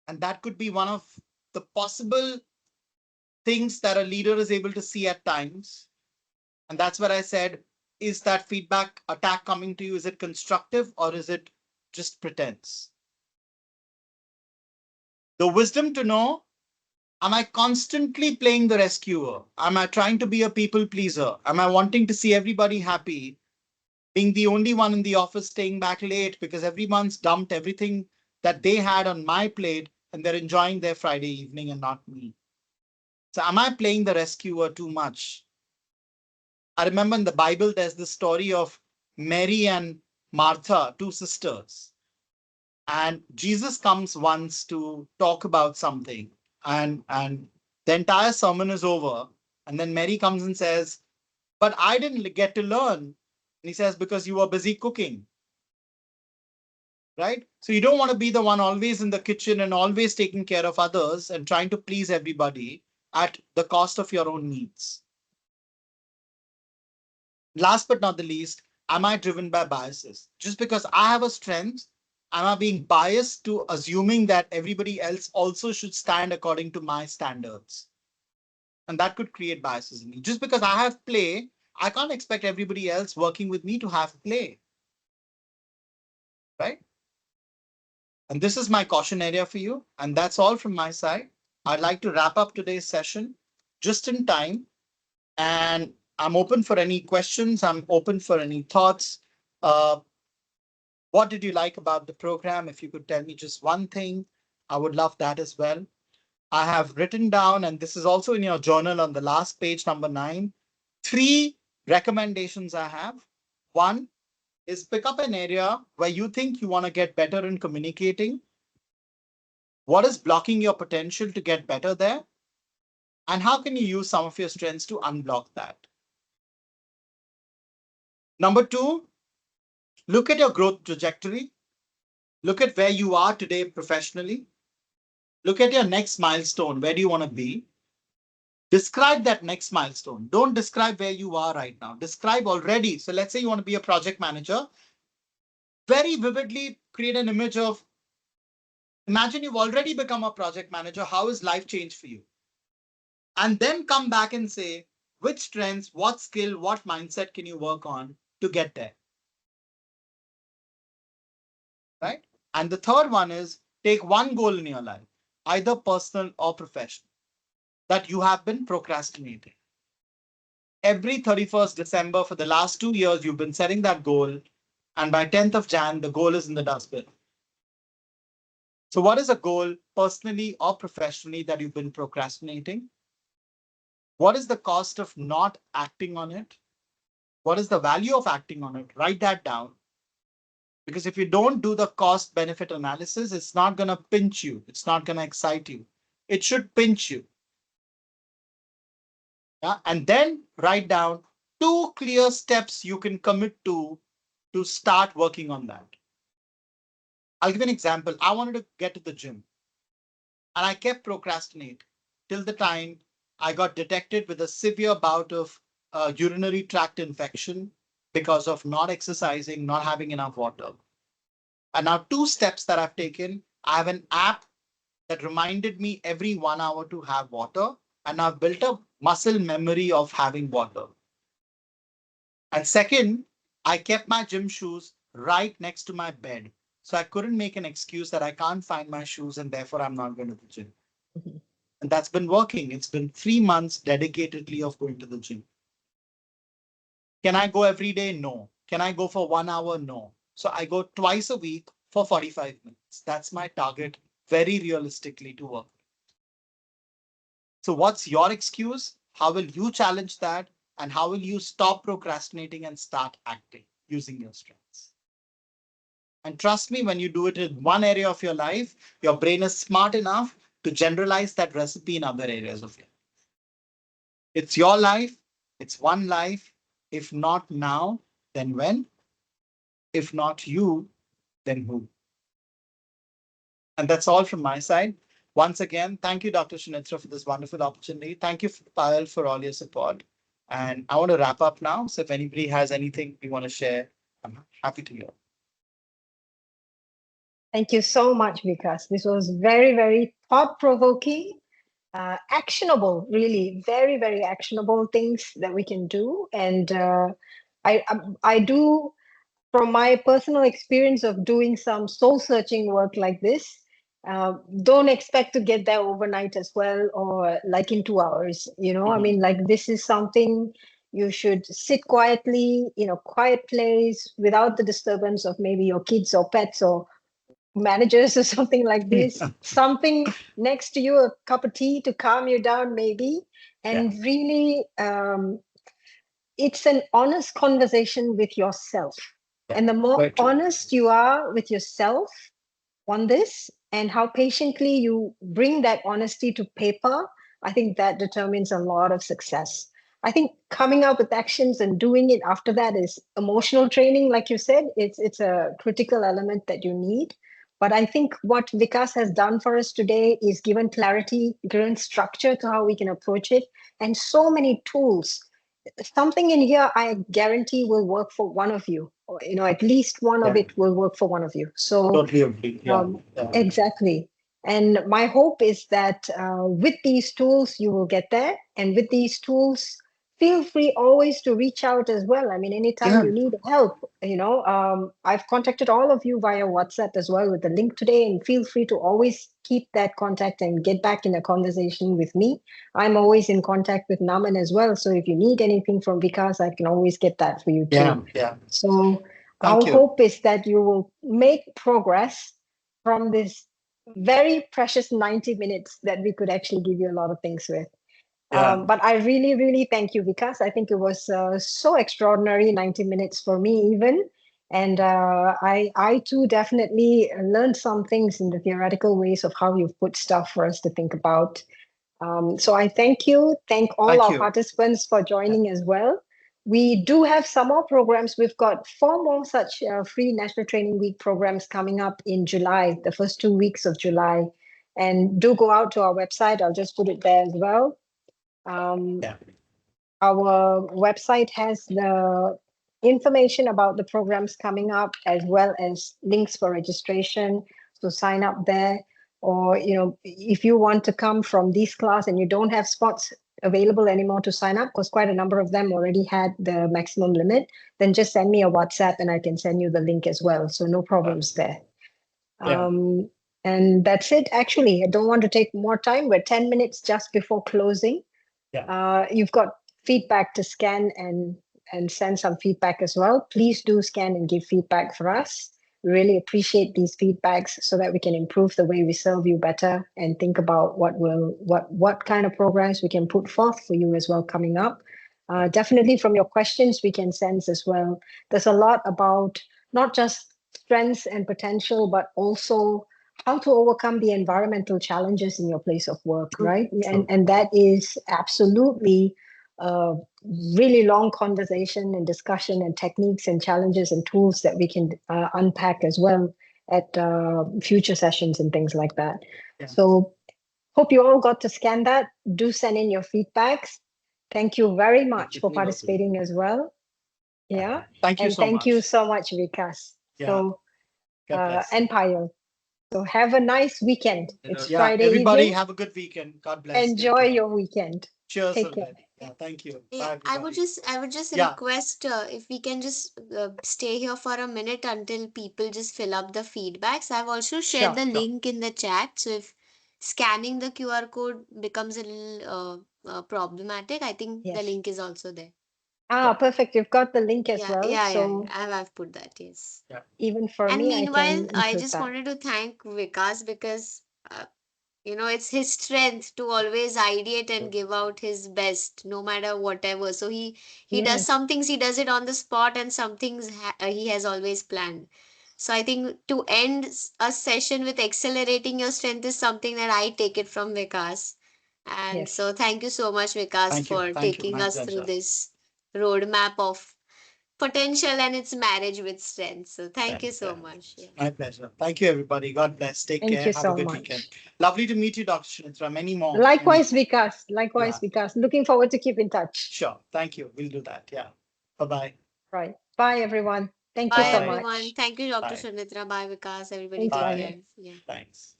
And that could be one of the possible things that a leader is able to see at times. And that's where I said, is that feedback attack coming to you? Is it constructive or is it just pretense? The wisdom to know, am I constantly playing the rescuer? Am I trying to be a people pleaser? Am I wanting to see everybody happy? Being the only one in the office staying back late because everyone's dumped everything that they had on my plate and they're enjoying their Friday evening and not me. So am I playing the rescuer too much? I remember in the Bible, there's the story of Mary and Martha, two sisters. And Jesus comes once to talk about something. And the entire sermon is over. And then Mary comes and says, but I didn't get to learn. And he says, because you were busy cooking. Right? So you don't want to be the one always in the kitchen and always taking care of others and trying to please everybody at the cost of your own needs. Last but not the least, am I driven by biases? Just because I have a strength, am I being biased to assuming that everybody else also should stand according to my standards? And that could create biases in me. Just because I have play, I can't expect everybody else working with me to have play, right? And this is my caution area for you. And that's all from my side. I'd like to wrap up today's session just in time. And I'm open for any questions. I'm open for any thoughts. Uh, what did you like about the program? If you could tell me just one thing, I would love that as well. I have written down, and this is also in your journal on the last page, number 9, 3 recommendations I have. One is pick up an area where you think you want to get better in communicating. What is blocking your potential to get better there? And how can you use some of your strengths to unblock that? Number 2, look at your growth trajectory. Look at where you are today professionally. Look at your next milestone. Where do you want to be? Describe that next milestone. Don't describe where you are right now. Describe already. So let's say you want to be a project manager. Very vividly create an image of, imagine you've already become a project manager. How has life changed for you? And then come back and say, which strengths, what skill, what mindset can you work on to get there? Right? And the third one is take one goal in your life, either personal or professional, that you have been procrastinating. Every 31st December for the last 2 years, you've been setting that goal. And by 10th of Jan, the goal is in the dustbin. So what is a goal personally or professionally that you've been procrastinating? What is the cost of not acting on it? What is the value of acting on it? Write that down. Because if you don't do the cost benefit analysis, it's not going to pinch you. It's not going to excite you. It should pinch you. Yeah? And then write down 2 clear steps you can commit to start working on that. I'll give an example. I wanted to get to the gym and I kept procrastinating till the time I got detected with a severe bout of urinary tract infection because of not exercising, not having enough water. And now 2 steps that I've taken, I have an app that reminded me every 1 hour to have water. And I've built a muscle memory of having water. And second, I kept my gym shoes right next to my bed. So I couldn't make an excuse that I can't find my shoes and therefore I'm not going to the gym. Mhm. And that's been working. It's been 3 months dedicatedly of going to the gym. Can I go every day? No. Can I go for 1 hour? No. So I go twice a week for 45 minutes. That's my target, very realistically to work. So what's your excuse? How will you challenge that? And how will you stop procrastinating and start acting using your strengths? And trust me, when you do it in one area of your life, your brain is smart enough to generalize that recipe in other areas of your life. It's your life. It's one life. If not now, then when? If not you, then who? And that's all from my side. Once again, thank you, Dr. Shinitra, for this wonderful opportunity. Thank you, Payal, for all your support. And I want to wrap up now. So if anybody has anything we want to share, I'm happy to hear. Thank you so much, Vikas. This was very, very thought-provoking, actionable, really, very, very actionable things that we can do. And I do, from my personal experience of doing some soul-searching work like this, don't expect to get there overnight as well, or like in 2 hours. I mean, like this is something you should sit quietly in a quiet place without the disturbance of maybe your kids or pets or managers or something like this, something next to you, a cup of tea to calm you down maybe, and really it's an honest conversation with yourself. And the more honest you are with yourself on this and how patiently you bring that honesty to paper, I think that determines a lot of success. I think coming up with actions and doing it after that is emotional training, like you said. It's a critical element that you need. But I think what Vikas has done for us today is given clarity, given structure to how we can approach it, and so many tools. something in here I guarantee will work for one of you, or at least one of Yeah. it will work for one of you. So Totally agree. Yeah. Yeah. exactly. And my hope is that with these tools, you will get there. And with these tools, feel free always to reach out as well. I mean, anytime Yeah. you need help, I've contacted all of you via WhatsApp as well with the link today. And feel free to always keep that contact and get back in a conversation with me. I'm always in contact with Naman as well. So if you need anything from Vikas, I can always get that for you too. Yeah. Yeah. So Thank our you. hope is that you will make progress from this very precious 90 minutes that we could actually give you a lot of things with. Yeah. But I really, really thank you, Vikas. I think it was so extraordinary 90 minutes for me, even. And I too definitely learned some things in the theoretical ways of how you've put stuff for us to think about. So I thank you. Thank all Thank our you. participants for joining as well. We do have some more programs. We've got 4 more such free National Training Week programs coming up in July, the first 2 weeks of July. And do go out to our website. I'll just put it there as well. Yeah. Our website has the information about the programs coming up as well as links for registration. So sign up there. Or, if you want to come from this class and you don't have spots available anymore to sign up, because quite a number of them already had the maximum limit, then just send me a WhatsApp and I can send you the link as well. So no problems there. Yeah. And that's it. Actually, I don't want to take more time. We're 10 minutes just before closing. Yeah. You've got feedback to scan and send some feedback as well. Please do scan and give feedback for us. We really appreciate these feedbacks so that we can improve the way we serve you better and think about what kind of programs we can put forth for you as well coming up. Definitely from your questions, we can sense as well. There's a lot about not just strengths and potential, but also how to overcome the environmental challenges in your place of work, right? True. And that is absolutely a really long conversation and discussion and techniques and challenges and tools that we can unpack as well at future sessions and things like that. Yeah. So hope you all got to scan that. Do send in your feedbacks. Thank you very much for participating as well. Yeah. Thank you And so thank you much. so much, Vikas. Yeah. So, God bless. and Payal. So have a nice weekend. It's Yeah. Friday Everybody evening. have a good weekend. God bless. Enjoy your weekend. Cheers. Take care. Yeah. Thank you. Yeah, Bye, I would just Yeah. request if we can just stay here for a minute until people just fill up the feedbacks. I've also shared the Sure. link in the chat. So if scanning the QR code becomes a little problematic, I think the Yes. link is also there. Perfect. You've got the link as Yeah, well. yeah, yeah, So yeah. I've put that, yes. Yeah. even for And me, I meanwhile, can I include just that. wanted to thank Vikas because it's his strength to always ideate and give out his best no matter whatever. So he does Yes. some things, he does it on the spot, and some things he has always planned. So I think to end a session with accelerating your strength is something that I take it from Vikas. And Yes. so thank you so much, Vikas, Thank you. for Thank you. taking My us through pleasure. this roadmap of potential and its marriage with strength. So thank you so Yeah. much. Yeah. My pleasure. Thank you, everybody. God bless. Take Thank care. you Have a so good much. weekend. Lovely to meet you, Dr. Shanitra. Many more. Likewise, Vikas. Likewise, Yeah. Vikas. Looking forward to keep in touch. Sure. Thank you. We'll do that. Yeah. Bye-bye. Right. Bye, everyone. Thank you Bye, so Bye-bye. everyone. much. Thank you, Dr. Bye. Shanitra. Bye, Vikas. Everybody Thank you, take Bye. care. Yeah. Thanks.